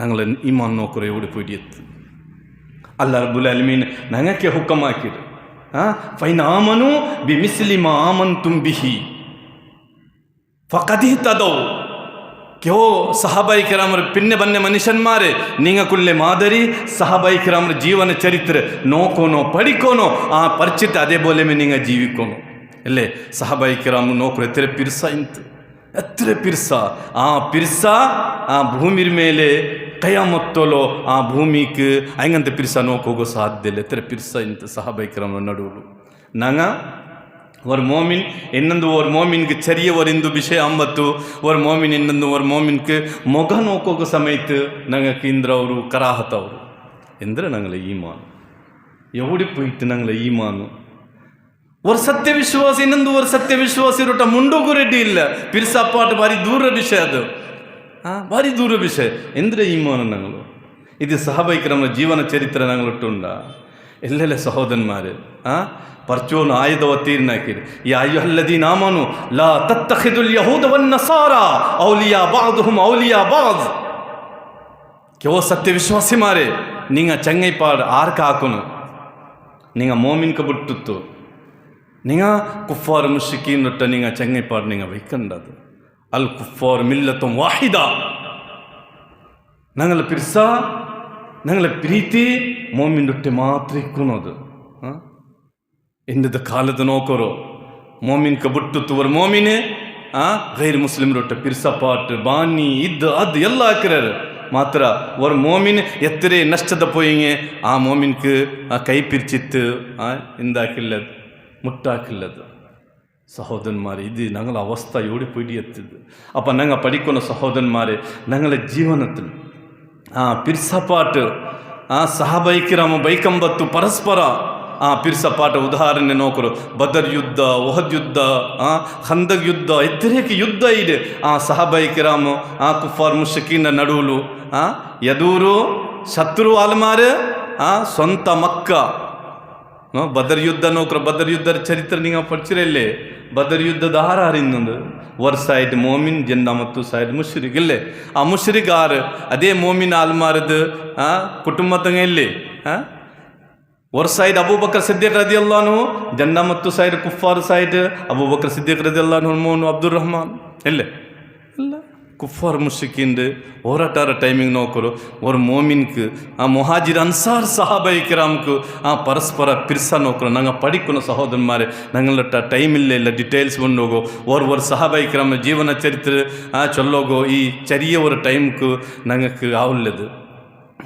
ನಂಗಲ ಇಮಾನ್ ನೋಕರು ಎವಡಿ ಪೊಡಿಯತ್ತು ಅಲ್ಲ ರಬ್ಬುಲ್ ಆಲಮೀನ್ ನಂಗಕ್ಕೆ ಹುಕಮ್ ಹಾಕಿದ್ರು. ಫೈನ್ ಆಮನು ಬಿಮಿಸ್ಲಿ ಮಾ ಆಮಂತುಂ ಬಿಹಿ ಫಕದ್ ಇಹ್ತದೌ. ಕ್ಯೋ ಸಹಾಬಾಯಿ ಕಿರಾಮರ ಪಿನ್ನೆ ಬನ್ನೆ ಮನುಷ್ಯನ್ಮಾರೆ ನಿಂಗ ಕುಲ್ಲೆ ಮಾದರಿ ಸಹಾಬಾಯಿ ಕಿರಾಮರ ಜೀವನ ಚರಿತ್ರೆ ನೋಕೋನೋ ಪಡಿಕೋನೋ ಪರಿಚಿತ ಅದೇ ಬೋಲೆ ಮೇ ನಿಂಗ ಜೀವಿಕೋನೋ ಅಲ್ಲೇ ಸಹಾಬಾಯಿ ಕಿರಾಮ್ ನೋಕರು ಎತ್ತರೆ ಪಿರ್ಸ ಇಂತು ಎತ್ತರೆ ಪಿರ್ಸ ಪಿರ್ಸ ಭೂಮಿರ ಮೇಲೆ ಕಯಾಮತ್ತೋಲೋ ಭೂಮಿಗೆ ಹಂಗಂತ ಪಿರ್ಸ ನೋಕೋಗೋ ಸಾಧ್ಯ ಇಲ್ಲ. ಎತ್ತರೆ ಪಿರ್ಸ ಇಂತು ಸಹಾಬಾಯಿ ಕಿರಾಮ್ ನಡುವಲು ನಂಗ ஒரு மோமின் இன்னொன்று ஒரு மோமின்க்கு ചെറിയ ಒಂದು ವಿಷಯ ಅಂಬತ್ತು ஒரு ಮೋಮಿನ್ ಇನ್ನೊಂದು ஒரு ಮೋಮಿನ್ക്ക് ಮುಖ ನೋಕೋಕೆ ಸಮೇತ ഞങ്ങൾക്ക് ಇಂದ್ರ ಅವರು ಕರಾಹತ್ ಅವರು ಎಂದರೆ ഞങ്ങളെ ಈಮಾನು ಎವಡಿ போயிட்டு ഞങ്ങളെ ಈಮಾನು ஒரு ಸತ್ಯ ವಿಶ್ವಾಸ ಇನ್ನೊಂದು ஒரு ಸತ್ಯ ವಿಶ್ವಾಸ ಇರೋಟ ಮುಂಡೋಗು ರೆಡ್ಡಿ ಇಲ್ಲ ಪಿರ್ಸಪ್ಪಾಟ್ ಭಾರಿ ದೂರ ವಿಷಯ ಅದು ಭಾರಿ ದೂರ ವಿಷಯ ಎಂದರೆ ಈಮಾನು ഞങ്ങൾ ഇത് സഹാബൈക്കരമ്മ ജീവന ചരിത്ര ഞങ്ങളിട്ടുണ്ട ಎಲ್ಲೆಲ್ಲ ಸಹೋದರನ್ಮಾರೆ ಪರ್ಚೋನು ಆಯುಧ ತೀರ್ನಾಕಿರಿ ಈ ಅಯ್ಯುಹಲ್ಲದೀನ ಆಮನು ಲಾ ತತ್ತಖಿದುಲ್ ಯಹೂದ ವನ್ನಸಾರಾ ಔಲಿಯಾ ಬಾದುಹುಂ ಔಲಿಯಾ ಬಾದ್ ಕ್ಯೋ ಸತ್ಯ ವಿಶ್ವಾಸಿ ಮಾರೆ ನಿಂಗ ಚಂಗೈಪಾಡ್ ಆರ್ಕ ಹಾಕುನು ನಿಂಗ ಮೋಮಿನ್ಕ ಬಿಟ್ಟುತ್ತು ನಿಂಗ ಕುಫಾರ್ ಮುಶ್ರಿಕೀನ್ ರೊಟ್ಟ ನಿಂಗ ಚಂಗೈಪಾಡ್ ನಿಂಗ ವೈಕಂಡದು ಅಲ್ ಕುಫಾರ್ ಮಿಲ್ಲತುಂ ವಾಹಿದ ഞങ്ങളെ പിർസ ഞങ്ങളെ ಪ್ರೀತಿ ಮೋಮಿನ್ ರೊಟ್ಟೆ ಮಾತ್ರ ಇಕ್ಕುನೋದು ಎಂದದ ಕಾಲದ ನೋಕೋರು ಮೋಮಿನ್ಕ ಬಿಟ್ಟುತ್ತು ஒரு ಮೋಮಿನ್ ಗೈರ್ ಮುಸ್ಲಿಮ್ ರೊಟ್ಟೆ ಪಿರ್ಸ ಪಾಟ್ ಬಾನಿ ಇದ್ದು ಅದು ಎಲ್ಲ ಹಾಕಿರಾರು ಮಾತ್ರ ஒரு ಮೋಮಿನ್ ಎತ್ತರೆ ನಷ್ಟದ ಪೋಯಿಗೆ ಆ ಮೋಮಿನ್ക്ക് ಕೈ പിരിച്ചിತ್ತು എന്താക്കില്ലത് മുട്ടാക്കില്ലത് സഹോദരന്മാരെ ഇത് ഞങ്ങളുടെ അവസ്ഥ എവിടെ പോയി എത്തിയത് അപ്പം ഞങ്ങൾ പഠിക്കുന്ന സഹോദരന്മാരെ ഞങ്ങളുടെ ജീവിതത്തിൽ ಪಿರ್ಸಪಾಟ್ ಸಹಬೈಕಿರಾಮ ಬೈಕಂಬತ್ತು ಪರಸ್ಪರ ಪಿರ್ಸಪಾಟ ಉದಾಹರಣೆ ನೋಕರು ಬದರ್ ಯುದ್ಧ ಒಹದ್ ಯುದ್ಧ ಖಂದಕ್ ಯುದ್ಧ ಎತ್ತರೇಕ ಯುದ್ಧ ಇದೆ ಸಹಬೈಕಿರಾಮ ಕುಫಾರ್ ಮುಶ್ರಿಕೀನ ನಡುವಲು ಎದೂರು ಶತ್ರು ಆಲ್ಮಾರೆ ಸ್ವಂತ ಮಕ್ಕ ಬದರ್ ಯುದ್ಧ ನೋಕರು ಬದರ್ ಯುದ್ಧದ ಚರಿತ್ರೆ ನೀವು ಪಡಿಸಿರಲ್ಲೇ ಬದರ್ ಯುದ್ಧದ ಇನ್ನೊಂದು ஒரு சைடு மோமின் ஜெண்டா ಮತ್ತು ಸೈಡ್ ಮುಶ್ರಿಕ್ ಇಲ್ಲೇ ಮುಶ್ರಿಕ್ ಆರು ಅದೇ ಮೋಮಿನ್ ಆಲ್ಮಾರದು ಕುಟುಂಬದಂಗೆ ಇಲ್ಲಿ ஒரு ಸೈಡ್ ಅಬೂಬಕರ್ ಸಿದ್ದಿಕ್ ರದಿಯಲ್ಲಾಹು ಜೆಂಡಾ ಮತ್ತು ಸೈಡ್ ಕುಫಾರ್ ಸೈಡ್ ಅಬೂಬಕರ್ ಸಿದ್ದಿಕ್ ರದಿಯಲ್ಲಾಹು ಮೋನು ಅಬ್ದುಲ್ ರಹಮಾನ್ ಇಲ್ಲೇ ಇಲ್ಲ ಕುಫಾರ್ ಮುಶ್ರಿಕಿಂದು ಹೋರಾಟಾರ ಟೈಮಿಂಗ್ ನೋಕರು ஒரு மோமின்க்கு முஹாஜிர் அன்சார் சஹாபை கிராமுக்கு பரஸ்பர பிர்சா நோக்கணும் நாங்கள் படிக்கணும் சகோதரன்மாരെ ഞങ്ങളുടെ ടൈമില്ല ഡീറ്റെയിൽസ് കൊണ്ടുപോകോ ഒരു സഹാബൈ കിറാമ ജീവന ചരിത്ര ചൊല്ലോಗೋ ಈ ചെറിയ ഒരു ಟೈಮ್க்கு ഞങ്ങൾക്ക് ആവുള്ളത്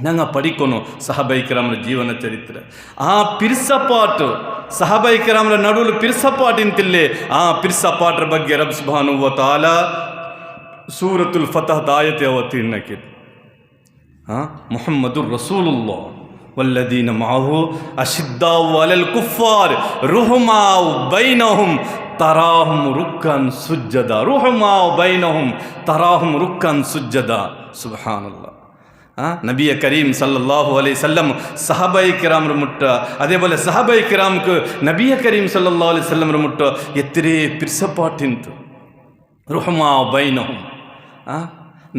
ഞങ്ങൾ പഠിക്കണം സഹാബൈ കിറാമರ ಜೀವನ ಚರಿತ್ರೆ ಪಿರ್ಸಪಾಟ್ ಸಹಾಬೈ ಕಿರಾಮರ ನಡುವಲು ಪಿರ್ಸಪಾಟ್ ಇಂತಿಲ್ಲೇ ಪಿರ್ಸಪಾಟ್ರ ಬಗ್ಗೆ ರಬ್ ಸುಬ್ಹಾನಹು ವ ತಆಲಾ ಸೂರತುಲ್ ಫತಹ್ ಆಯತೆ ಅವತೀರ್ಣಕ್ಕೆ ಮುಹಮ್ಮದುರ್ ರಸೂಲುಲ್ಲಾಹ್ ವಲ್ಲದೀನ ಮಅಹು ಅಶಿದ್ದಾउ ಅಲಲ್ ಕುಫಾರ್ ರುಹಮಾउ ಬೈನಹುಂ ತರಾಹುಂ ರುಕ್ಕನ್ ಸುಜ್ಜದಾ ರುಹಮಾउ ಬೈನಹುಂ ತರಾಹುಂ ರುಕ್ಕನ್ ಸುಜ್ಜದಾ ಸುಬ್ಹಾನಲ್ಲಾಹ್ ನಬಿಯ ಕರೀಂ ಸಲ್ಲಲ್ಲಾಹು ಅಲೈಹಿ ವಸಲ್ಲಂ ಸಹಬೈ ಕಿರಾಮರ ಮುಟ್ಟ അതേപോലെ ಸಹಬೈ ಕಿರಾಮ್ക്ക് ನಬಿಯ ಕರೀಂ ಸಲ್ಲಲ್ಲಾಹು ಅಲೈಹಿ ವಸಲ್ಲಂ ಮುಟ್ಟ ಎತ್ತರೆ ಪಿರ್ಸಪಾಟಿಂತು ರುಹಮಾउ ಬೈನಹುಂ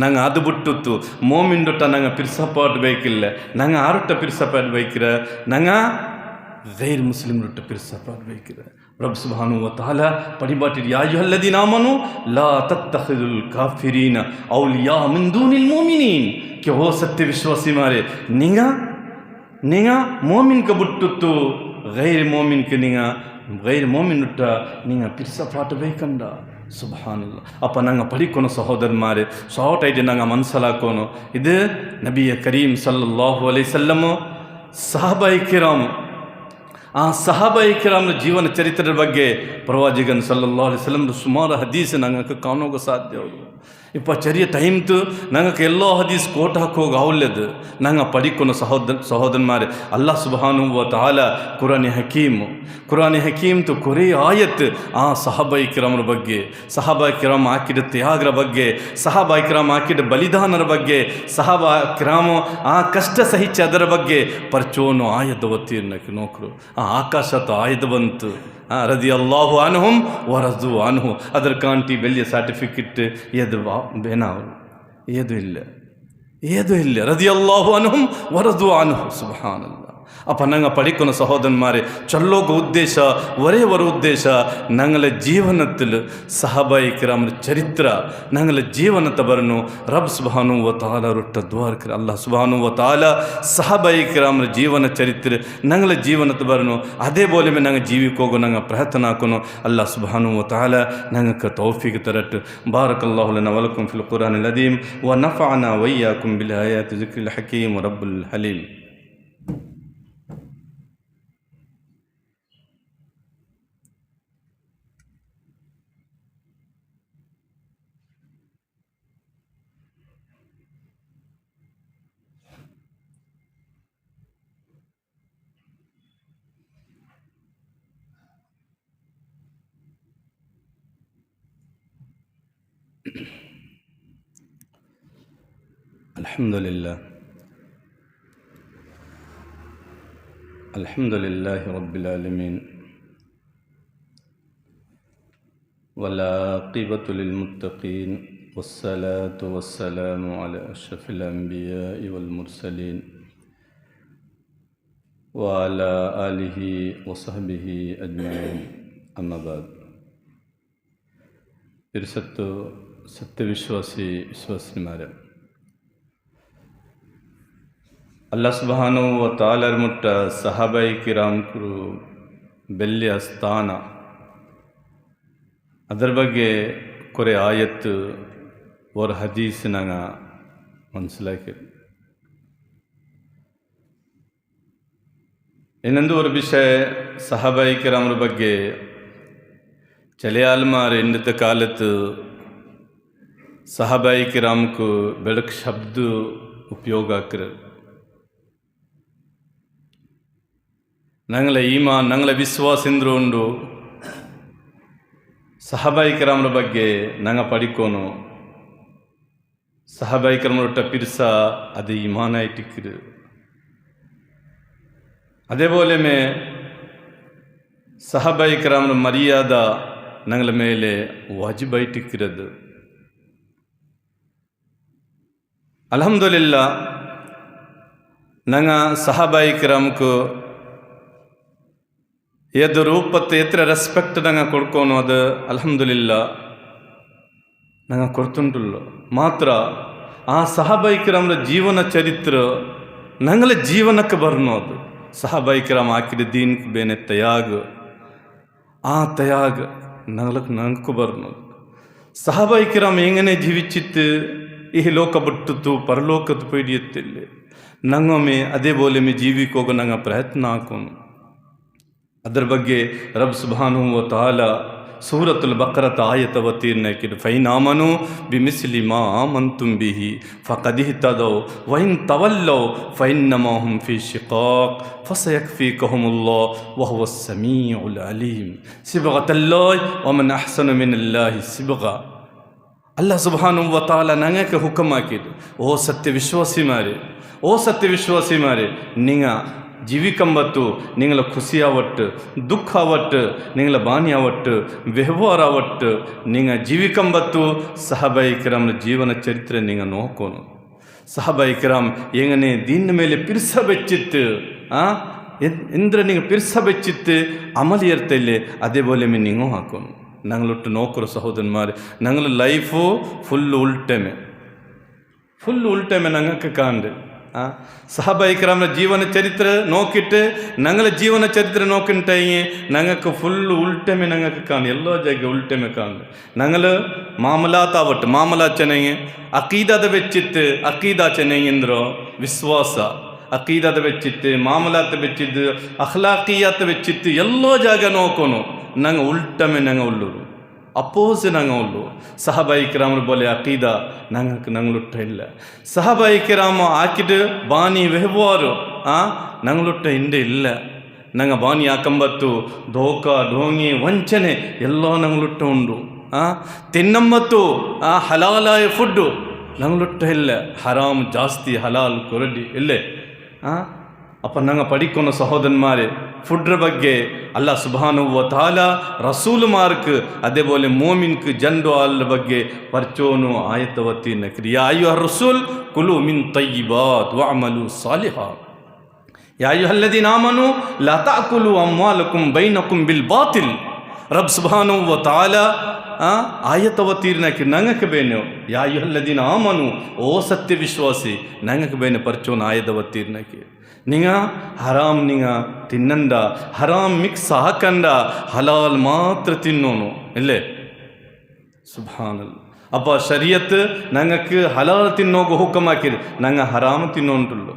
ನಂಗೆ ಅದು ಬಿಟ್ಟುತ್ತು ಮೋಮಿಂಡೊಟ್ಟ ನಂಗೆ ಪಿರ್ಸಪಾಟ್ ಬೇಕಿಲ್ಲ ನಂಗೆ ಆರೊಟ್ಟ ಪಿರ್ಸಪಾಟ್ ಬೇಕಿರ ನಂಗೆ ಗೈರ್ ಮುಸ್ಲಿಮ್ರೊಟ್ಟ ಪಿರ್ಸಪಾಟ್ ಬೇಕಿರ ರಬ್ ಸುಬ್ಹಾನಹು ವ ತಆಲಾ ಪಡಿಬಾಟಿರ್ ಯಾ ಅಯ್ಯುಹಲ್ಲದೀನ ಆಮನು ಲಾ ತತ್ತಖಿದುಲ್ ಕಾಫಿರೀನ ಔಲಿಯಾ ಮಿನ್ ದೂನಿಲ್ ಮುಮಿನೀನ್ ಕೆ ಹೋ ಸತ್ಯ ವಿಶ್ವಾಸಿ ಮಾರೆ ನಿಂಗ ಮೋಮಿನ್ಕ ಬಿಟ್ಟುತ್ತು ಗೈರ್ ಮೋಮಿನ್ಕ ಗೈರ್ ಮೋಮಿನೊಟ್ಟ ನಿಂಗ ಪಿರ್ಸಪಾಟ್ ಬೇಕಂಡ ಸುಬ್ಹಾನಲ್ಲ ಅಪ್ಪ ನಂಗೆ ಪಡಿಕೋನು ಸಹೋದರನ್ಮಾರೆ ಶಾರ್ಟ್ ಐತೆ ನಂಗೆ ಮನಸ್ಸಲಾಕೋನು ಇದು ನಬಿಯ ಕರೀಂ ಸಲ್ಲಲ್ಲಾಹು ಅಲೈಹಿ ವಸಲ್ಲಂ ಸಹಬೈ ಕಿರಾಮ್ ಸಹಬೈ ಕಿರಾಮ್ನ ಜೀವನ ಚರಿತ್ರೆಯ ಬಗ್ಗೆ ಪ್ರವಾದಿಗನ್ ಸಲ್ಲಲ್ಲಾಹು ಅಲೈಹಿ ವಸಲ್ಲಂ ಸುಮಾರು ಹದೀಸ್ ನಂಗೆ ಕಾಣೋಕೆ ಸಾಧ್ಯ ಅವರು ಇಪ್ಪ ಚೆರಿಯ ಟೈಮ್ತು ನಂಗೆ ಎಲ್ಲೋ ಹದೀಸ್ ಕೋಟ್ ಹಾಕೋಗಿ ಅವಲ್ಲದು ನಂಗೆ ಪಡಿಕೋನು ಸಹೋದರನ್ಮಾರೆ ಅಲ್ಲಾಹ್ ಸುಬ್ಹಾನಹು ವ ತಆಲಾ ಕುರಾನಿ ಹಕೀಮ್ತು ಕೊರೇ ಆಯತ್ ಸಹಬೈ ಕಿರಾಮರ ಬಗ್ಗೆ ಸಹಬಾ ಕಿರಾಮ್ ಹಾಕಿದ ತ್ಯಾಗರ ಬಗ್ಗೆ ಸಹಬಾ ಕಿರಾಮ್ ಹಾಕಿದ ಬಲಿದಾನರ ಬಗ್ಗೆ ಸಹಬಾ ಕಿರಾಮು ಕಷ್ಟ ಸಹಿತ ಅದರ ಬಗ್ಗೆ ಪರ್ಚೋನು ಆಯದ ಒತ್ತೀರ್ನಕ್ಕೆ ನೋಕರು ಆಕಾಶತ ಆಯ್ದು ಬಂತು ರದಿಯಲ್ಲಾಹು ಅನ್ಹುಂ ವ ರದು ಅನ್ಹು ಅದರ ಕಾಂಟಿ ಬೆಳ್ಳಿಯ ಸರ್ಟಿಫಿಕೇಟ್ ಏದು ಬೇನಾವು ಏದು ಇಲ್ಲ ರದಿಯಲ್ಲಾಹು ಅನ್ಹುಂ ವ ರದು ಅನ್ಹು ಸುಬ್ಹಾನಲ್ಲಾಹ್ അപ്പം ഞങ്ങൾ പഠിക്കുന്ന സഹോദരന്മാരെ ചൊല്ലോക ഉദ്ദേശ ഒരേ ഒരു ഉദ്ദേശ ഞങ്ങളുടെ ജീവനത്തിൽ സഹബായി കിറാമರ ചരിത്ര ഞങ്ങളുടെ ജീവനത്തെ ಬರನು ರಬ್ ಸುಬ್ಹಾನಹು ವ ತಆಲಾ ರೊಟ್ಟ ದ್ವಾರಕರ ಅಲ್ಲಾಹ್ ಸುಬ್ಹಾನಹು ವ ತಆಲಾ ಸಹಬಾಯಿ കിറാമರ ಜೀವನ ಚರಿತ್ರೆ ഞങ്ങളുടെ ജീവനത്തെ ಬರನು അതേപോലെ ഞങ്ങൾ ജീവിക്കോಗೋ ഞങ്ങൾ ಪ್ರಯತ್ನ ಹಾಕೋನು ಅಲ್ಲಾಹ್ ಸುಬ್ಹಾನಹು ವ ತಆಲಾ ഞങ്ങൾക്ക് തൗഫീഖ് തരട്ടെ ബാറകല്ലാഹു ലനാ വലക്കും ഫിൽ ഖുർആനിൽ അദീം വ നഫഅനാ വയ്യാകും ബിൽ ആയാതി സിക്രിൽ ഹകീം റബ്ബുൽ Haleem. Alhamdulillahi Rabbil Alamin wal aqibatu lil muttaqin wassalatu wassalamu ala ashrafil anbiya'i wal mursalin wa ala alihi wa sahbihi ajma'in amma ba'd. സത്യവിശ്വാസിമാരെ, ಅಲ್ಲಾಹ್ ಸುಬ್ಹಾನಹು ವ ತಆಲಾರ ಮುಟ್ಟ ಸಹಾಬಾಯಿ ಕಿರಾಮ್ರು ಬೆಳ್ಳಿಯ ಸ್ಥಾನ, ಅದರ ಬಗ್ಗೆ ಕೊರೆ ಆಯತ್ತು ಅವರ ಹದೀಸ್ ನಂಗೆ ಮನಸ್ಸಿಲಾಕಿ. ಇನ್ನೊಂದು ಒಂದು ವಿಷಯ, ಸಹಾಬಾಯಿ ಕಿರಾಮ್ರ ಬಗ್ಗೆ ಚಲಿಯಾಲ್ಮಾರ್ ಇಂದಿದ್ದ ಕಾಲತ್ತು ಸಹಾಬಾಯಿ ಕಿರಾಮ್ಕು ಬೆಳಕು ಶಬ್ದ ಉಪಯೋಗ ಆಕ್ಕಿರೋದು. ഞങ്ങളെ ഈമാൻ, ഞങ്ങളെ ವಿಶ್ವಾಸಿಂದ್ರು ಉಂಡು ಸಹಾಬಾಯಿ ಕಿರಾಮ್ರ ಬಗ್ಗೆ ನಂಗೆ ಪಡಿಕೋನು. ಸಹಾಬಾಯಿ ಕಿರಾಮ್ರೊಟ್ಟ ಪಿರ್ಸ ಅದು ಈಮಾನಾಯಿಟ್ಟಿಕ್ಕಿರು. അതേപോലെ സഹാബായി കിറാമിന് മര്യാദ ഞങ്ങളുടെ മേലെ വാജിബായിട്ടിരിക്കുന്നത്. അൽഹംദുലില്ലാ, ഞങ്ങൾ സഹാബായി കിറാമുക്ക് ഏത് രൂപത്തെ എത്ര റെസ്പെക്റ്റ് ഞങ്ങൾ കൊടുക്കണോ അത് അൽഹംദുലില്ലാ ഞങ്ങൾ കൊടുത്തുണ്ടല്ലോ. മാത്ര ಆ ಸಹಾಬಾಯಿ ಕಿರಾಮ್ರ ಜೀವನ ಚರಿತ್ರ ഞങ്ങളെ ಜೀವನಕ್ಕೆ ಬರನೋ. ಅದು ಸಹಾಬಾಯಿ ಕಿರಾಮ್ ಹಾಕಿದ ದೀನ್ಗೆ ಬೇನೆ ತಯಾಗ, ಆ ತಯಾಗ ನಂಗೂ ಬರನೋ. ಸಹಾಬಾಯಿ ಕಿರಾಮ್ ಹೆಂಗನೆ ಜೀವಿಚಿತ್ತು ಈ ಲೋಕ ಬಿಟ್ಟಿತ್ತು ಪರಲೋಕದ ಪೈಡಿಯತ್ತಿಲ್ಲ. ನಂಗೊಮ್ಮೆ അതേപോലെ ಜೀವಿಕೋಗ ನಂಗೆ ಪ್ರಯತ್ನ ಹಾಕೋನು. ಅದರ ಬಗ್ಗೆ ರಬ್ ಸುಬ್ಹಾನಹು ವ ತಆಲಾ ಸೂರತುಲ್ ಬಕರತ ಆಯತ ಅವತೀರ್ಣ ಹಾಕಿದ್ದು, ಫೈನ್ ಆಮನು ಬಿಮಿಸ್ಲಿ ಮಾ ಆಮಂತುಂ ಬಿಹಿ ಫಕದ್ ಇಹ್ತದೌ ವೈನ್ ತವಲ್ಲೌ ಫೈನ್ನಮಾ ಹುಂ ಫೀ ಶಿಕಾಕ್ ಫಸಯಕ್ಫೀಕಹುಮುಲ್ಲಾಹ್ ವಹುವಸ್ ಸಮೀഉಲ್ ಅಲೀಮ್. ಸಿಬ್ಗತಲ್ಲಾಹಿ ವಮನ್ ಅಹ್ಸನು ಮಿನಲ್ಲಾಹಿ ಸಿಬ್ಗ. ಅಲ್ಲಾಹ್ ಸುಬ್ಹಾನಹು ವ ತಆಲಾ ನಂಗೆ ಹುಕಮ್ ಹಾಕಿದ್ದು, ಓ ಸತ್ಯವಿಶ್ವಾಸಿಮಾರೆ, ನಿಂಗ ಜೀವಿಕಂಬತ್ತು ನಿಂಗಳ ಖುಷಿಯಾವಟ್ಟು, ದುಃಖ ಆವಟ್ಟು, ನಿಂಗಳ ಬಾನಿ ಆವಟ್ಟು, ವ್ಯವಹಾರ ಆವಟ್ಟು, ನಿಂಗ ಜೀವಿಕಂಬತ್ತು ಸಹಾಬಾಯಿ ಕಿರಾಮ್ನ ಜೀವನ ಚರಿತ್ರೆ ನಿಂಗ ನೋಕೋನು. ಸಹಾಬಾಯಿ ಕಿರಾಮ್ ಹೆಂಗನೆ ದೀನ್ ಮೇಲೆ ಪಿರ್ಸ ಬೆಚ್ಚಿತ್ತು, ಎಂದ್ರೆ ನಿಂಗೆ ಪಿರ್ಸ ಬೆಚ್ಚಿತ್ತು ಅಮಲಿ ಇರ್ತೈಲೆ, അതേപോലെ ನಿಂಗೂ ಹಾಕೋನು. ഞങ്ങളൊട്ട് നോക്കൊരു സഹോദരന്മാർ, ഞങ്ങൾ ലൈഫ് ഫുള്ള് ഉൾട്ടമേ ഞങ്ങൾക്ക് കാണ്ട്. സഹാബായി കിറാമിന്റെ ಜೀವನ ಚರಿತ್ರೆ ನೋಕಿಟ್ಟು ഞങ്ങളെ ಜೀವನ ಚರಿತ್ರೆ ನೋಕಿಂಟಾಯಿ ഞങ്ങൾക്ക് ಫುಲ್ಲು ಉಲ್ಟಮೆ ഞങ്ങൾക്ക് ಕಾಣು. ಎಲ್ಲೋ ಜಾಗ ಉಲ್ಟಮೆ ಕಾಣು. ഞങ്ങൾ ಮಾಮಲಾತ್ ಆವಟ್ಟು ಮಾಮಲಾತ್ ಚೆನ್ನಂಗೆ, ಅಕೀದಾದ ಬೆಚ್ಚಿತ್ತು ಅಕೀದಾ ಚೆನ್ನಂಗೆಂದ್ರು ವಿಶ್ವಾಸ, ಅಕೀದಾದ ಬೆಚ್ಚಿತ್ತು ಮಾಮಲಾತ್ ಬೆಚ್ಚಿದ್ದು ಅಖ್ಲಾಕಿಯಾತ್ ಬೆಚ್ಚಿತ್ತು. ಎಲ್ಲೋ ಜಾಗ ನೋಕೋನು ನಂಗೆ ಉಲ್ಟಮೆ ನಂಗೆ ಉಳ್ಳೂರು ಅಪೋಸ್ ನಂಗೆ ಉಳ್ಳು. ಸಹಾಬಾಯಿ ಕಿರಾಮ್ರ ಬೋಲೆ ಅಕೀದಾ ನಂಗಲುಟ್ಟ ಇಲ್ಲ. ಸಹಾಬಾಯಿ ಕಿರಾಮ ಹಾಕಿದ್ದು ಬಾನಿ ವ್ಯವಹಾರ ನಂಗಲುಟ್ಟ ಹಿಂದೆ ಇಲ್ಲ. ನಂಗೆ ಬಾನಿ ಹಾಕಂಬತ್ತು ಧೋಕ ಢೋಂಗಿ ವಂಚನೆ ಎಲ್ಲ ನಂಗಲುಟ್ಟ ಉಂಡು. ತಿನ್ನಂಬತ್ತು ಹಲಾಲಾಯ ಫುಡ್ಡು ನಂಗಲುಟ್ಟ ಇಲ್ಲ. ಹರಾಮ್ ಜಾಸ್ತಿ, ಹಲಾಲ್ ಕೊರಡಿ ಇಲ್ಲೇ. അപ്പം ഞങ്ങൾ പഠിക്കുന്ന സഹോദരന്മാരെ, ഫുഡിന്റെ ಬಗ್ಗೆ അല്ലാഹ് സുബ്ഹാനഹു വ തആല റസൂലുമാർക്ക് അതേപോലെ മോമിൻക്ക് ജൻഡു ആളുടെ ಬಗ್ಗೆ ಪರ್ಚೋನು ಆಯತವತಿನ ಯಾ ಅಯ್ಯುಹ ರಸೂಲ್ ಕುಲು ಮಿನ್ ತಯ್ಯಿಬಾತ್ ವಅಮಲು ಸಾಲಿಹಾ ಯಾ ಅಯ್ಯುಹಲ್ಲದೀನ ಆಮನು ಲಾ ತಾಕುಲು ಅಮ್ವಾಲಕುಂ ಬೈನಕುಂ ಬಿಲ್ ಬಾತಿಲ್. ರಬ್ ಸುಬ್ಹಾನಹು ವ ತಆಲ ಆಯತವತೀರ್ನಕ್ಕೆ ನಂಗಕ್ಕೆ ಬೇನೆ ಯಾ ಅಯ್ಯುಹಲ್ಲದೀನ ಆಮನು, ಓ ಸತ್ಯ ವಿಶ್ವಾಸಿ ನಂಗಕ್ಕೆ ಬೇನೆ ಪರ್ಚೋನು ಆಯತವತೀರ್ನಕ್ಕೆ. ನಿಂಗ ಹರಾಮ್ ನಿಂಗ ತಿನ್ನಂದ, ಹರಾಮ್ ಮಿಕ್ಸ್ ಹಾಕಂದ, ಹಲಾಲ್ ಮಾತ್ರ ತಿನ್ನೋನು ಇಲ್ಲೇ. ಸುಬ್ಹಾನಲ್ಲಾಹ್. ಅಪ್ಪ ಶರಿಯತ್ ഞങ്ങൾക്ക് ഹലാൽ തിന്നോക്ക് ഹുക്കമാക്കിയത്, ഞങ്ങൾ ഹറാം തിന്നോണ്ടുള്ളൂ.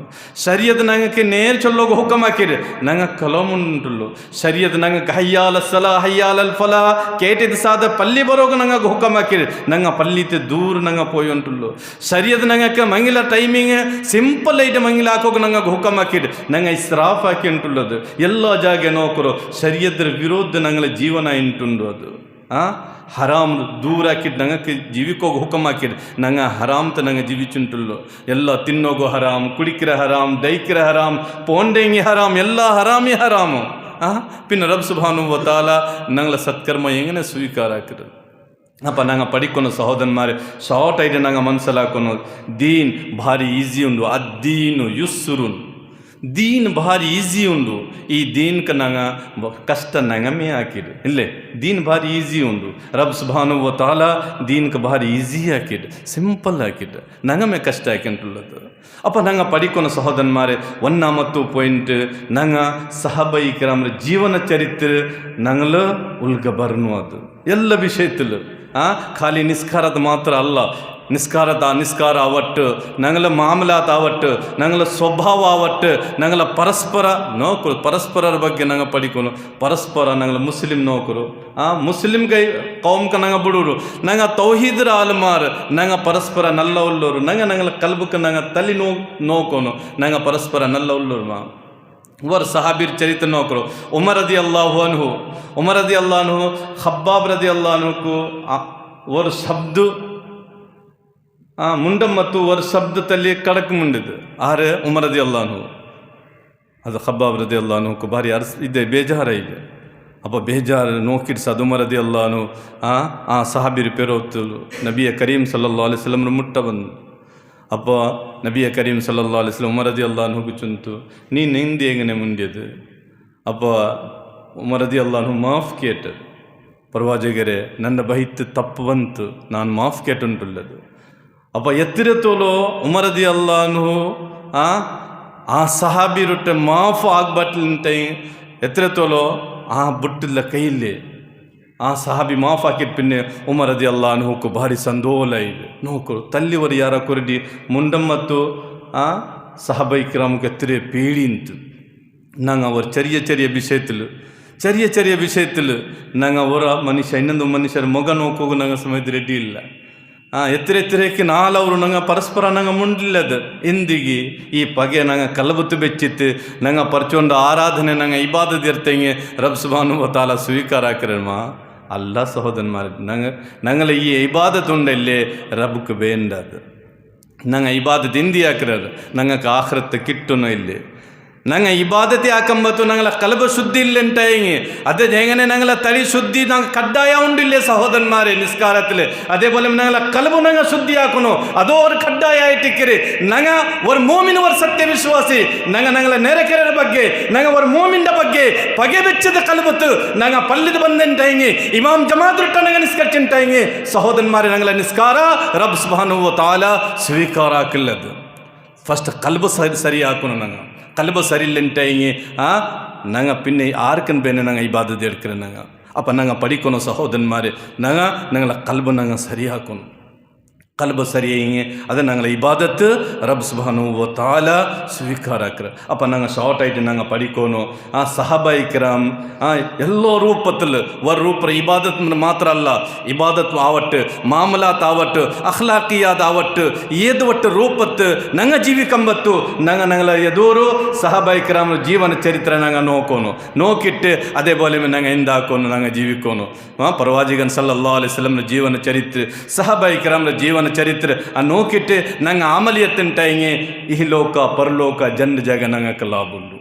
ശരീഅത്ത് ഞങ്ങൾക്ക് നേർ ചൊല്ലോക്ക് ഹുക്കമാക്കിയത്, ഞങ്ങൾ കലോമുണ്ടുള്ളൂ. ശരീഅത്ത് ഞങ്ങൾക്ക് ഹയ്യാല സലാ ഹയ്യാലൽ ഫലാ കേട്ടിದ್ದು ಸಾದ ಪಲ್ಲಿ ಬರೋಗ ഞങ്ങൾക്ക് ಹುಕಮಾಕಿರಿ, ഞങ്ങൾ ಪಲ್ಲಿತೆ ದೂರ ഞങ്ങൾ പോയിട്ടുള്ളൂ. ശരീഅത്ത് ഞങ്ങൾക്ക് Mangila timing simple item Mangila ಹಾಕೋಕೆ ഞങ്ങൾക്ക് ಹುಕಮಾಕಿರಿ, ഞങ്ങൾ ಇಸ್ರಾಫ್ ಹಾಕಿ ಉಂಟುಳ್ಳದು. ಎಲ್ಲ ಜಾಗ ನೋಕರು ಶರೀಅದ್ರ ವಿರೋಧ ഞങ്ങളെ ಜೀವನ ಇಂಟುಂಡು. ಅದು ಹರಾಮ್ ದೂರ ಹಾಕಿಟ್ಟು ನಂಗೆ ಜೀವಿಕೋಗಿ ಹುಕಮ್ ಹಾಕಿಡು ನಂಗೆ ಹರಾಮ್ ತ ನಂಗೆ ಜೀವಿಚುಂಟುಳ್ಳು ಎಲ್ಲ ತಿನ್ನೋಗೋ ಹರಾಮ್ ಕುಡಿಕಿರ ಹರಾಮ್ ದೈಕಿರ ಹರಾಮ್ ಪೋಂಡೆಂಗಿ ಹರಾಮ್ ಎಲ್ಲ ಹರಾಮಿ ಹರಾಮು ಪಿನ್ನ ರಬ್ ಸುಬ್ಹಾನಹು ವ ತಆಲಾ ನಂಗಳ ಸತ್ಕರ್ಮ ಎಂಗನೆ ಸ್ವೀಕಾರ ಹಾಕಿರು ಅಪ್ಪ ನಂಗೆ ಪಡಿಕೊನು ಸಹೋದರನ್ಮಾರೆ ಶಾರ್ಟ್ ಐತೆ ನಂಗೆ ಮನಸ್ಸಲ್ಲಾಕೊನು ದೀನ್ ಭಾರಿ ಈಸಿ ಉಂಡು ಅದ್ದೀನು ಯುಸ್ರುನ್ ದೀನ್ ಭಾರಿ ಈಸಿ ಉಂಡು ಈ ದೀನ್ಕ ನಂಗೆ ಕಷ್ಟ ನಂಗಮೇ ಹಾಕಿಡು ಇಲ್ಲೇ ದೀನ್ ಭಾರಿ ಈಸಿ ಉಂಡು ರಬ್ ಸುಬ್ಹಾನಹು ವ ತಆಲಾ ದೀನ್ಕ ಭಾರಿ ಈಸಿ ಹಾಕಿಡು ಸಿಂಪಲ್ ಹಾಕಿಡು ನಂಗಮೇ ಕಷ್ಟ ಹಾಕಿಂಟುಳ್ಳದು ಅಪ್ಪ ನಂಗೆ ಪಡಿಕೊನ ಸಹೋದರನ್ಮಾರೆ ಒನ್ನಾಮತ್ತು ಪಾಯಿಂಟ್ ನಂಗೆ ಸಹಬಾ ಇಕ್ರಾಮ್ರ ಜೀವನ ಚರಿತ್ರೆ ನಂಗಲು ಉಲ್ಗ ಬರ್ನು ಅದು ಎಲ್ಲ ವಿಷಯത്തിൽ ಖಾಲಿ ನಿಸ್ಕಾರದ ಮಾತ್ರ ಅಲ್ಲ ನಿಸ್ಕಾರ ಆವಟ್ಟು ನಂಗಲ ಮಾಮಲಾತ್ ಆವಟ್ಟು ನಂಗಲ ಸ್ವಭಾವ ಆವಟ್ಟು ನಂಗಲ ಪರಸ್ಪರ ನೋಕರು ಪರಸ್ಪರರ ಬಗ್ಗೆ ನಂಗೆ ಪಡಿಕೊನು ಪರಸ್ಪರ ನಂಗಲ ಮುಸ್ಲಿಂ ನೋಕರು ಮುಸ್ಲಿಂಗೆ ಕೌಮ್ಕ ನಂಗೆ ಬಿಡೋರು ನಂಗೆ ತೌಹೀದ್ರ ಆಲ್ಮಾರ್ ನಂಗೆ ಪರಸ್ಪರ ನಲ್ಲ ಉಳ್ಳೋರು ನಂಗಲ ಕಲ್ಬಕ್ಕೆ ನಂಗೆ ತಲೆ ನೋಕೋನು ನಂಗೆ ಪರಸ್ಪರ ನಲ್ಲ ಉಳ್ಳೋರು वर सहाबीर चरित्र नौकरो उमर रदी अल्लाहु अन्हु खब्बाब रदी अल्लाह अन्हु को और शब्द ಮುಂಡಂ ಮತ್ತು ವರ್ ಶಬ್ದದಲ್ಲಿ ಕಡಕ್ ಮುಂಡಿದ್ದು ಆರೆ ಉಮರ್ ರದಿ ಅಲ್ಲಾಹ್ ಅನ್ಹು ಅದು ಖಬ್ಬಾಬ್ ರದಿ ಅಲ್ಲಾಹ್ ಅನ್ಹು ಭಾರಿ ಇದೆ ಬೇಜಾರ ಇದೆ ಅಪ್ಪ ಬೇಜಾರು ನೋಕಿಡ್ಸ ಅದು ಉಮರ್ ರದಿ ಅಲ್ಲಾಹ್ ಅನ್ಹು ಸಹಾಬೀರ್ ಪೇರೋತ್ತಲು ನಬಿಯ ಕರೀಂ ಸಲ್ಲಲ್ಲಾಹು ಅಲೈಹಿ ವಸಲ್ಲಂ ಮುಟ್ಟ ಬಂದು ಅಪ್ಪ ನಬಿಯ ಕರೀಂ ಸಲ್ಲಲ್ಲಾಹು ಅಲೈಹಿ ವಸಲ್ಲಂ ಉಮರ್ ರದಿ ಅಲ್ಲಾಹ್ ಅನ್ಹು ಚುಂತು ನೀನು ಹಿಂದೆ ಹೆಂಗನೆ ಮುಂಡ್ಯದು ಅಪ್ಪ ಉಮರ್ ರದಿ ಅಲ್ಲಾಹ್ ಅನ್ಹು ಮಾಫ್ ಕೇಟ್ ಪರವಾಜಗರೆ ನನ್ನ ಬಹಿತ್ತು ತಪ್ಪು ಬಂತು ನಾನು ಮಾಫ್ ಕೇಟುಂಟುಳ್ಳದು ಅಪ್ಪ ಎತ್ತಿರ ತೋಲೋ ಉಮರ್ ರದಿ ಅಲ್ಲಾಹ್ ಅನ್ಹು ಸಹಾಬಿ ರೊಟ್ಟೆ ಮಾಫ್ ಆಗ್ಬಟ್ಲಂತ ಎತ್ತಿರ ತೋಲೋ ಬುಟ್ಟಿಲ್ಲ ಕೈಯಲ್ಲಿ ಸಹಾಬಿ ಮಾಫ್ ಹಾಕಿದ ಪಿನ್ನೆ ಉಮರ್ ರದಿ ಅಲ್ಲಾಹ್ ಅನ್ಹುಕು ಭಾರಿ ಸಂದೋಲ ಇದೆ ನೋಕರು ತಲ್ಲಿವರು ಯಾರ ಕೊರಡಿ ಮುಂಡಂ ಮತ್ತು ಸಹಾಬಾ ಇಕ್ರಾಮ್ಗೆ ಎತ್ತಿರ ಪೇಳಿಂತು ನಂಗೆ ಅವರು ಚೆರಿಯ ವಿಷಯത്തിൽ ನಂಗೆ ಅವರ ಮನುಷ್ಯ ಇನ್ನೊಂದು ಮನುಷ್ಯರ ಮೊಗ ನೋಕೋಗು ನಂಗೆ ಸಮೇತ ರೆಡ್ಡಿ ಇಲ್ಲ ಎತ್ತಿರಕ್ಕೆ ನಾಲವರು ನಂಗೆ ಪರಸ್ಪರ ನಂಗೆ ಮುಂಡಿಲ್ಲದು ಇಂದಿಗೆ ಈ ಪಗೆ ನಂಗೆ ಕಲಬತ್ತು ಬೆಚ್ಚಿತ್ತು ನಂಗೆ ಪರ್ಚೊಂಡು ಆರಾಧನೆ ನಂಗೆ ಇಬಾದತ್ ಇರ್ತಂಗೆ ರಬ್ ಸುಬ್ಹಾನಹು ವ ತಆಲಾ ಸ್ವೀಕಾರ ಹಾಕಿರಮ್ಮ ಅಲ್ಲ ಸಹೋದರನ್ಮಾರೆ ನಂಗಲ ಈ ಇಬಾದತ್ ಉಂಡಲ್ಲೇ ರಬ್ಗೆ ಬೇಂಡದು ನಂಗೆ ಇಬಾದತ್ ಹಿಂದಿ ಹಾಕಿರೋದು ನಂಗೆ ಆಖರತ್ ಕಿಟ್ಟುನೋ ಇಲ್ಲಿ ನಂಗೆ ಇಬಾದತಿ ಹಾಕಂಬತ್ತು ನಂಗಲ ಕಲಬ ಶುದ್ಧಿ ಇಲ್ಲಂಟ ಹೆಂಗೆ ಅದೇ ಹೆಂಗನೆ ನಂಗಲ ತಳಿ ಶುದ್ಧಿ ನಂಗೆ ಕಡ್ಡಾಯ ಉಂಡಿಲ್ಲೇ ಸಹೋದರನ್ಮಾರೆ ನಿಸ್ಕಾರത്തിൽ അതേപോലെ ನಂಗಲ ಕಲಬು ನಂಗೆ ಶುದ್ಧಿ ಹಾಕುನು ಅದೋ ಅವ್ರು ಕಡ್ಡಾಯ ಆಯ್ತಿಕ್ಕಿರಿ ನಂಗೆ ಅವ್ರ ಮೋಮಿನ ಅವ್ರ ಸತ್ಯ ವಿಶ್ವಾಸಿ ನಂಗಲ ನೆರೆಕೆರೆರ ಬಗ್ಗೆ ನಂಗೆ ಅವ್ರ ಮೋಮಿಂದ ಬಗ್ಗೆ ಪಗೆ ಬೆಚ್ಚದ ಕಲಬತ್ತು ನಂಗೆ ಪಲ್ಲಿದ ಬಂದಂಟ ಹೆಂಗೆ ಇಮಾಮ್ ಜಮಾತ್ ರೊಟ್ಟ ನಂಗೆ ನಿಸ್ಕರ್ಚಂಟ ಹೆಂಗೆ ಸಹೋದರನ್ಮಾರೆ ನಂಗಲ ನಿಸ್ಕಾರ ರಬ್ ಸುಬ್ಹಾನಹು ವ ತಆಲಾ ಸ್ವೀಕಾರ ಹಾಕಿಲ್ಲದು ಫಸ್ಟ್ ಕಲ್ಬು ಸರಿ ಹಾಕುನು ನಂಗೆ ಕಲ್ಬ ಸರಿ ಇಲ್ಲಂಟ ಹಿಂಗೆ ನಂಗೆ ಪಿನ್ನೆ ಆರ್ಕನ್ ಬೇನೆ ನಂಗೆ ಇಬಾದತ್ ಹೇಳ್ಕರೆ ನಂಗೆ ಅಪ್ಪ ನಂಗೆ ಪಡಿಕೊನೋ ಸಹೋದರನ್ಮಾರೆ ನಂಗಲ ಕಲ್ಬ ನಂಗೆ ಸರಿ ಹಾಕೋನು ಕಲ್ಬ ಸರಿ ಹಿಂಗೆ ಅದೇ ನಂಗಲ ಇಬಾದತ್ ರಬ್ ಸುಬ್ಹಾನಹು ವ ತಆಲಾ ಸ್ವೀಕಾರ ಹಾಕ್ರೆ ಅಪ್ಪ ನಂಗೆ ಶಾರ್ಟ್ ಆಯ್ತು ನಂಗೆ ಪಡಿಕೋನು ಸಹಾಬಾ ಇಕ್ರಾಮ್ ಎಲ್ಲೋ ರೂಪത്തിൽ ವರ್ ರೂಪ ಇಬಾದತ್ ಮಾತ್ರ ಅಲ್ಲ ಇಬಾದತ್ ಆವಟ್ಟು ಮಾಮಲಾತ್ ಆವಟ್ಟು ಅಖ್ಲಾಕಿಯಾದ ಆವಟ್ಟು ಏದು ಒಟ್ಟು ರೂಪತ್ತು ನಂಗೆ ಜೀವಿಕಂಬತ್ತು ನಂಗಲ ಎದೋರು ಸಹಾಬಾ ಇಕ್ರಾಮ್ ಜೀವನ ಚರಿತ್ರೆ ನಂಗೆ ನೋಕೋನು ನೋಕಿಟ್ಟು അതേപോലെ ನಂಗೆ ಎಂದ ಹಾಕೋನು ನಂಗೆ ಜೀವಿಕೋನು ಪ್ರವಾದಿಗನ್ ಸಲ್ಲಲ್ಲಾಹು ಅಲೈಹಿ ವಸಲ್ಲಂ ಜೀವನ ಚರಿತ್ರೆ ಸಹಾಬಾ ಇಕ್ರಾಮ್ ಜೀವನ ಚರಿತ್ರೆ ನೋಕಿಟ್ಟು ನಂಗೆ ಆಮಲಿಯತ್ತಂಟ ಹಿಂಗೆ ಈ ಲೋಕ ಪರಲೋಕ ಜಂಡ್ ಜಾಗ ನಂಗೆ ಲಾಭುಂಡು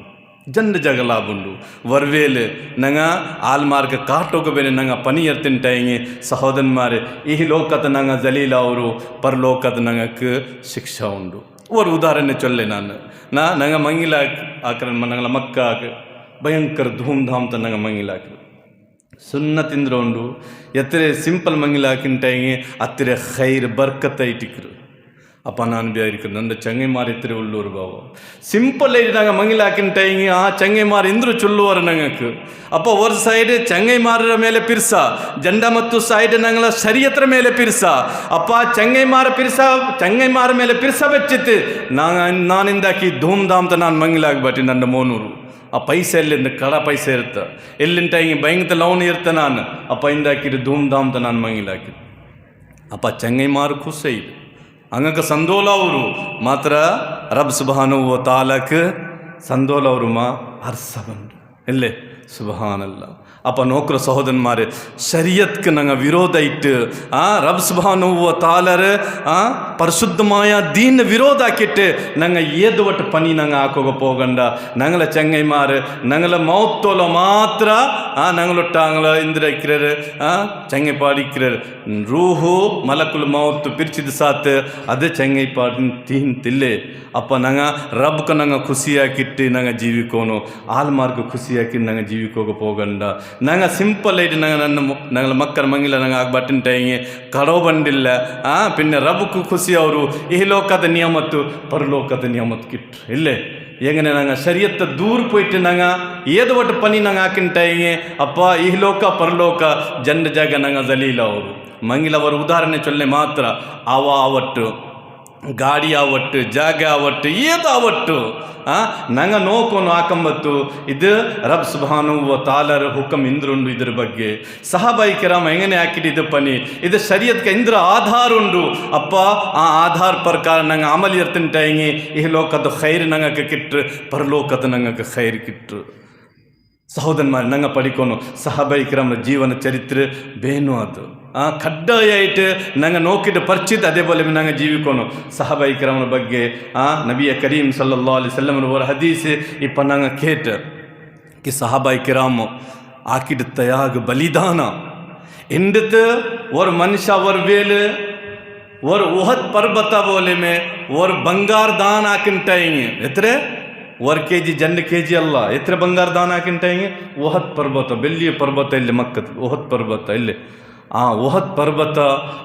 ವರ್ವೇಲ್ ನಂಗೆ ಆಲ್ಮಾರ್ಗ ಕಾಟೋಗಬೇನೆ ನಂಗೆ ಪನಿ ಎತ್ತಂಟ ಹಿಂಗೆ ಸಹೋದರನ್ಮಾರೆ ಈ ಲೋಕದ ನಂಗೆ ಜಲೀಲ ಅವರು ಪರಲೋಕದ ನಂಗೆ ಶಿಕ್ಷಾ ಉಂಡು ஒரு ಉದಾಹರಣೆ ಚೊಲ್ಲೆ ನಂಗೆ ಮಂಗಿಲ ಹಾಕ್ರ ನಂಗಲ ಮಕ್ಕ ಭಯಂಕರ ಧೂಮ್ಧಾಮ್ ತ ನಂಗೆ ಮಂಗಿಲ ಹಾಕ್ರು ಸುನ್ನ ತಿಂದ್ರೆ ಉಂಡು ಎತ್ತರೆ ಸಿಂಪಲ್ ಮಂಗಿಲ ಹಾಕಿಂಟ ಹಿಂಗೆ ಹತ್ತಿರ ಖೈರ್ ಬರ್ಕತ್ತ ಇಟ್ಟಿಕ್ರು ಅಪ್ಪ ನಾನು ಬೇರಿಕ್ರು ನಂದು ಚಂಗೈ ಮಾರು ಎತ್ತರೆ ಉಳ್ಳೂರು ಬಾವ ಸಿಂಪಲ್ ಐತಿ ನಂಗೆ ಮಂಗಿಲ ಹಾಕಿಂಟ ಹಿಂಗೆ ಚಂಗೈ ಮಾರು ಇಂದ್ರು ಚುಲ್ಲುವರು ನಂಗಕ್ಕೆ ಅಪ್ಪ ಒಂದು ಸೈಡ್ ಚಂಗೈ ಮಾರರ ಮೇಲೆ ಪಿರ್ಸ ಜಂಡ ಮತ್ತು ಸೈಡ್ ನಂಗಲ ಶರೀಯತ್ರ ಮೇಲೆ ಪಿರ್ಸ ಅಪ್ಪ ಚಂಗೈ ಮಾರ ಮೇಲೆ ಪಿರ್ಸ ಬೆಚ್ಚಿತ್ತು ನಾನಿಂದಾಕಿ ಧೂಮ್ ಧಾಮ್ ತ ನಾನು ಮಂಗಿಲ ಆಗ್ಬಟ್ಟಿ ನನ್ನ ಮೋನೂರು ಪೈಸೆ ಎಲ್ಲಿಂದ ಕಡ ಪೈಸೆ ಇರುತ್ತೆ ಎಲ್ಲಿಂಟ ಹಿಂಗೆ ಭಯಂಕರ ಲೌನ್ ಇರ್ತೆ ನಾನು ಇಂದ ಹಾಕಿದ್ದು ಧೂಮ್ ಧಾಮ್ ತ ನಾನು ಮಂಗಿಲ ಹಾಕಿದ್ದು ಚಂಗೈ ಮಾರು ಖುಷಿ ಇದೆ ಹಂಗಕ್ಕೆ ಸಂದೋಲ ಅವರು ಮಾತ್ರ ರಬ್ ಸುಬ್ಹಾನಹು ವ ತಆಲಾಕ್ಕೆ ಸಂದೋಲ ಅವರು ಅರ್ಸ ಬಂದು ಎಲ್ಲೇ ಸುಬ್ಹಾನಲ್ಲ அப்போ நோக்கிற சகோதரன்மார் ஷரியத்துக்கு நாங்கள் விரோத இட்டு ரப் சுப்ஹானஹு வ தஆலா ಪರಿಶುದ್ಧമായ ದೀನ್ ವಿರೋಧ ಆಕಿಟ್ಟು ನಂಗೆ ಏದು ಒಟ್ಟು ಪನಿ ನಂಗೆ ಹಾಕೋಗ ಹೋಗಂಡ ನಂಗಲ ಚೆಂಗೈಮಾರು ನಂಗಲ ಮೌತ್ತೋಲ ಮಾತ್ರ ನಂಗಳೊಟ್ಟ ಅಂಗಳ ಇಂದ್ರ ಇಕ್ಕಿರರು ಚೆಂಗೈ ಪಾಡಿಕ್ಕಿರರು ರೂಹು ಮಲಕುಲ್ ಮೌತ್ ಪಿರ್ಚಿದ ಸಾತ್ ಅದೇ ಚೆಂಗೈ ಪಾಡಿನ ತೀನ್ ತಿಲ್ಲೆ ಅಪ್ಪ ನಂಗೆ ರಬ್ಕ ನಂಗೆ ಖುಷಿಯಾಕಿಟ್ಟು ನಂಗೆ ಜೀವಿಕೋನು ಆಲ್ಮಾರ್ಗ ಖುಷಿಯಾಕಿ ನಂಗೆ ಜೀವಿಕೋಗ ಹೋಗಂಡ ನಂಗೆ ಸಿಂಪಲ್ ಆയിട്ട് ನಂಗಳ ಮಕ್ಕಳ ಮಂಗಿಲ್ಲ ನಂಗೆ ಆಗ್ಬಟ್ಟಿನ ಟೈಂಗೆ ಕಡೋ ಬಂದಿಲ್ಲ ಪಿನ್ನ ರಬ್ಕು ಖುಷಿ ಅವರು ಈ ಲೋಕದ ನಿಯಮತ್ತು ಪರಲೋಕದ ನಿಯಮತ್ತು ಕಿಟ್ರು ಇಲ್ಲೇ எങ്ങനെ நாங்கள் ஷரியத்தை தூர் போயிட்டு நாங்கள் ஏதோ ஒட்டு பண்ணி நாங்கள் ஆக்கின்ட்டாங்க அப்பா ಈ ಲೋಕ ಪರಲೋಕ ಜಂಡ ಜಾಗ ನಂಗೆ ಜಲೀಲ ಅವರು ಮಂಗಿಲ ಅವರು ಉದಾಹರಣೆ ಚೊಲ್ಲೆ ಮಾತ್ರ ಅವ ಅವಟ್ಟು ಗಾಡಿ ಆವಟ್ಟು ಜಾಗ ಆವಟ್ಟು ಏದಾವಟ್ಟು ನಂಗೆ ನೋಕೋನು ಹಾಕಂಬತ್ತು ಇದು ರಬ್ ಸುಬ್ಹಾನಹು ವ ತಆಲಾ ಹುಕಮ್ ಇಂದ್ರುಂಡು ಇದ್ರ ಬಗ್ಗೆ ಸಹಾಬಾಯಿ ಕಿರಾಮ ಹೆಂಗನೆ ಹಾಕಿಟ್ಟು ಇದು ಪನಿ ಇದು ಶರೀಯತ್ಗೆ ಇಂದ್ರ ಆಧಾರ ಉಂಡು ಅಪ್ಪ ಆ ಆಧಾರ ಪ್ರಕಾರ ನಂಗೆ ಅಮಲ್ ಇರ್ತಿಂಟಾಯಿ ಈ ಲೋಕದ ಖೈರ್ ನಂಗೆ ಕಿಟ್ರು ಪರಲೋಕದ ನಂಗೆ ಖೈರ್ ಕಿಟ್ರು ಸಹೋದರನ್ಮಾರೆ ನಂಗೆ ಪಡಿಕೋನು ಸಹಾಬಾಯಿ ಕಿರಾಮರ ಜೀವನ ಚರಿತ್ರೆ ಬೇನು ಅದು ಕಡ್ಡಾಯ ಆಯಿತು ನಂಗೆ ನೋಕಿಟ್ಟು ಪರಿಚಿತ ಅದೇ ಬೋಲೆ ನಂಗೆ ಜೀವಿಕೋನು ಸಹಾಬಾಯಿ ಕಿರಾಮರ ಬಗ್ಗೆ ನಬಿಯ ಕರೀಮ್ ಸಲ್ಲಲ್ಲಾಹು ಅಲೈಹಿ ವಸಲ್ಲಂ ಅವರ ಹದೀಸ್ ಇಪ್ಪ ನಂಗೆ ಕೇಟ कि सहाबाई किराम आकिड तयाग बलिदान इंडत और मनुष्य और वेल और उहद पर्वत बोले में और बंगार दान आकिंटाएंगे इतरे और केजी जंड केजी अल्लाह इतरे बंगार दान आकिंटाएंगे उहद पर्वत ಬೆಳ್ಳಿಯ ಪರ್ವತ ಇಲ್ಲಿ ಮಕ್ಕತ್ ಉಹದ್ ಪರ್ವತ ಇಲ್ಲಿ ಉಹದ್ ಪರ್ವತ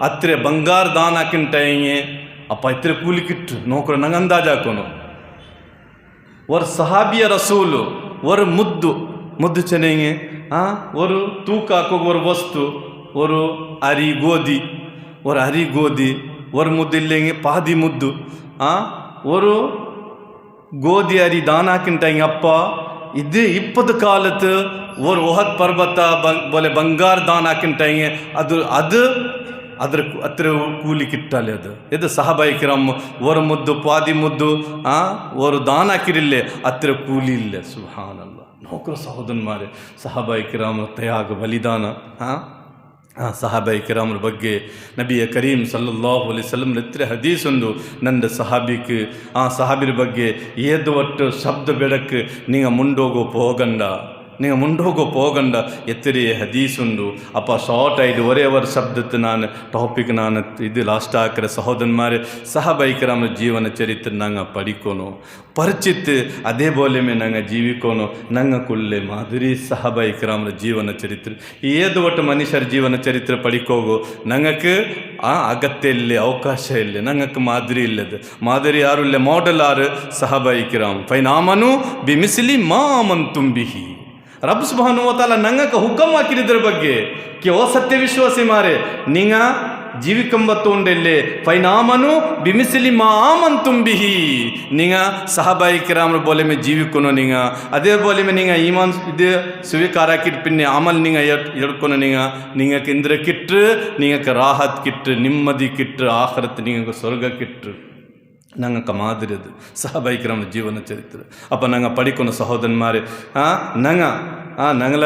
ಅತ್ರೆ ಬಂಗಾರ ದಾನ ಆಕಿಂಟಾएंगे ಅಪ್ಪ ಇತರೆ ಕೂಲಿ ಕಿಟ್ಟು ನೋಕ್ರ ನಂಗೆ ಅಂದಾಜ್ ಹಾಕೋನು और सहाबिया रसूल और मुद्दु चनेंगे और तूका को और वस्तु और अरी गोदी और मुद्दे लेंगे पादी मुद्दु और गोदी अरी दाना किंटाएंगे अप्पा ಇದು 20 ಕಾಲತ್ತು और उहद पर्वत बोले बंगार दान ಹಾಕಿಂಟಾएंगे ಅದು ಅದ್ರ ಹತ್ರ ಕೂಲಿ ಕಿಟ್ಟಲೆ ಅದು ಇದು ಸಹಾಬಾಯಿ ಕಿರಾಮ್ ಓರ ಮುದ್ದು ಪಾದಿ ಮುದ್ದು ಓರು ದಾನ ಹಾಕಿರಿಲ್ಲೆ ಹತ್ರ ಕೂಲಿ ಇಲ್ಲ ಸುಬ್ಹಾನಲ್ಲಾಹ್ ನೋಕ್ರ ಸಹೋದರನ್ಮಾರೆ ಸಹಾಬಾಯಿ ಕಿರಾಮ್ ತಯಾಗ ಬಲಿದಾನ ಸಹಾಬಾಯಿ ಕಿರಾಮರ ಬಗ್ಗೆ ನಬಿಯ ಕರೀಮ್ ಸಲ್ಲಲ್ಲಾಹು ಅಲೈಹಿ ವಸಲ್ಲಂ ಇತ್ರ ಹದೀಸ್ ಒಂದು ನಂದು ಸಹಾಬಿക്ക് ಸಹಾಬಿರ ಬಗ್ಗೆ ಏದು ಒಟ್ಟು ಶಬ್ದ ಬೆಳಕು ನೀವು ಮುಂಡೋಗೋ ಹೋಗಂಡ ಎತ್ತರಿ ಹದೀಸ್ ಉಂಡು ಅಪ್ಪ ಶಾರ್ಟ್ ಆಯ್ತು ಒರೇ ಶಬ್ದತ್ತು ನಾನು ಟಾಪಿಕ್ ನಾನು ಇದು ಲಾಸ್ಟ್ ಹಾಕಿರ ಸಹೋದರನ್ಮಾರೆ ಸಹಾಬಾಯಿ ಕಿರಾಮರ ಜೀವನ ಚರಿತ್ರೆ ನಂಗೆ ಪಡಿಕೋನು ಪರಿಚಿತ್ ಅದೇ ಬೋಲೆ ಮೇ ನಂಗೆ ಜೀವಿಕೋನು ನಂಗೆ ಕುಲ್ಲೆ ಮಾದರಿ ಸಹಾಬಾಯಿ ಕಿರಾಮರ ಜೀವನ ಚರಿತ್ರೆ ಏದು ಒಟ್ಟು ಮನುಷ್ಯರ ಜೀವನ ಚರಿತ್ರೆ ಪಡಿಕೋಗೋ ನಂಗಕ್ಕೆ ಅಗತ್ಯ ಇಲ್ಲ ಅವಕಾಶ ಇಲ್ಲ ನಂಗಕ್ಕೆ ಮಾದರಿ ಇಲ್ಲದು ಮಾದರಿ ಯಾರು ಇಲ್ಲ ಮಾಡೆಲ್ ಯಾರು ಸಹಾಬಾಯಿ ಕಿರಾಮ್ ಫೈನಾಮನು ಬಿಮಿಸ್ಲಿ ಮಾ ಆಮಂತುಂ ಬಿಹಿ ರಬ್ ಸುಬ್ಹಾನಹು ವ ತಆಲಾ ನಂಗಕ್ಕೆ ಹುಕಮ್ ಹಾಕಿದ್ರ ಬಗ್ಗೆ ಕಿ ಓ ಸತ್ಯ ವಿಶ್ವಾಸಿ ಮಾರೆ ನಿಂಗ ಜೀವಿಕಂಬತ್ತೊಂಡೆಲ್ಲೆ ಫೈನಾಮನು ಬಿಮಿಸ್ಲಿ ಮಾ ಆಮಂತುಂ ಬಿಹಿ ನಿಂಗ ಸಹಾಬಾಯಿ ಕಿರಾಮರ ಬೋಲೆ ಮೇ ಜೀವಿಕೋನು ನಿಂಗ ಅದೇ ಬೋಲೆ ಮೇ ನಿಂಗ ಈಮಾನ್ ಇದು ಸ್ವೀಕಾರ ಕಿಟ್ ಪಿನ್ನೆ ಅಮಲ್ ನಿಂಗ ಎಡ್ಕೊನು ನಿಂಗ ಇಂದ್ರ ಕಿಟ್ರು ನಿಂಗಕ್ಕೆ ರಾಹತ್ ಕಿಟ್ರು ನೆಮ್ಮದಿ ಕಿಟ್ರು ಆಖರತ್ ನಿಂಗ ಸ್ವರ್ಗ ಕಿಟ್ರು ನಂಗೆ ಮಾದರಿ ಅದು ಸಹಾಬಾಯಿ ಕಿರಾಮರ ಜೀವನ ಚರಿತ್ರೆ ಅಪ್ಪ ನಂಗೆ ಪಡಿಕೊಂಡು ಸಹೋದರನ್ಮಾರೆ ನಂಗಲ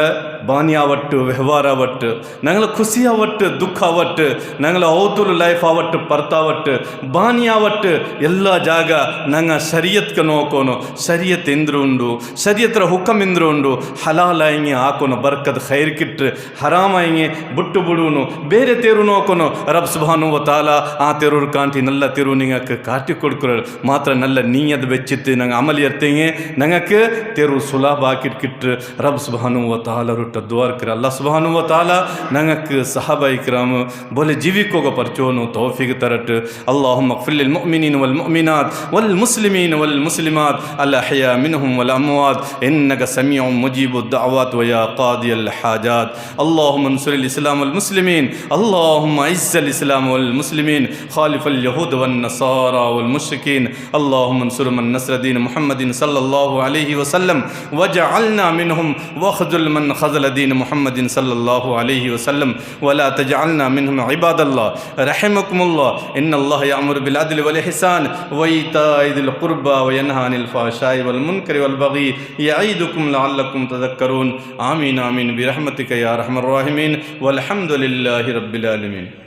ಬಾನಿ ಆವಟ್ಟು ವ್ಯವಹಾರ ಆವಟ್ಟು ನಂಗಲ ಖುಷಿ ಆವಟ್ಟು ದುಃಖ ಆವಟ್ಟು ನಂಗಲ ಔತುಲು ಲೈಫ್ ಆವಟ್ಟು ಪರ್ತಾವಟ್ಟು ಬಾನಿ ಆವಟ್ಟು ಎಲ್ಲ ಜಾಗ ನಂಗೆ ಶರೀಯತ್ಗೆ ನೋಕೋನು ಶರೀಯತ್ ಇಂದ್ರು ಉಂಡು ಶರೀಯತ್ರ ಹುಕಮ್ ಇಂದ್ರು ಉಂಡು ಹಲಾಲಾಯಿಗೆ ಹಾಕೋನು ಬರ್ಕದ ಖೈರ್ ಕಿಟ್ರು ಹರಾಮಾಯಿಗೆ ಬಿಟ್ಟು ಬಿಡುವನು ಬೇರೆ ತೇರು ನೋಕೋನು ರಬ್ ಸುಬ್ಹಾನಹು ವ ತಆಲಾ ಆ ತೆರೂರು ಕಾಂಟಿ ನಲ್ಲ ತೆರು ನಿಂಗಕ್ಕೆ ಕಾಟಿ ಕೊಡ್ಕೊರ ಮಾತ್ರ ನಲ್ಲ ನೀಯದ ಬೆಚ್ಚಿತ್ತು ನಂಗೆ ಅಮಲಿ ಇರ್ತೇಗೆ ನಂಗಕ್ಕೆ ತೆರು ಸುಲಭ ಹಾಕಿಟ್ಕಿಟ್ರು ರಬ್ ಸುಬ್ಹಾನಹು ವ ತಆಲಾ रुट दुआर कर अल्लाह सुब्हानहु व तआला नंगक सहाबाई किराम बोले जीविको को परचोनो तौफीक तरट अल्लाहुम्मा इग़फिर लिल मुमिनीन वल मुमिनात वल मुस्लिमीन वल मुस्लिमात अल अहया मिनहुम वल अमवात इन्नका समीउम मुजीबुद दअवात व या क़ादियल हाजात अल्लाहुम्मा अंसुरिल इस्लाम वल मुस्लिमीन अल्लाहुम्मा इज़्ज़िल इस्लाम वल मुस्लिमीन खालिफल यहूद वन नसारा वल मुश्रिकीन अल्लाहुम्मा अंसुर मन नसर दीन मुहम्मदिन सल्लल्लाहु अलैहि वसल्लम वजअलना मिनहुम वख़ज़ुल मन نزل دين محمد صلى الله عليه وسلم ولا تجعلنا منهم عباد الله رحمكم الله إن الله يأمر بالعدل والإحسان وإيتاء ذي القربى وينهى عن الفحشاء والمنكر والبغي يعظكم لعلكم تذكرون آمين آمين برحمتك يا أرحم الراحمين والحمد لله رب العالمين.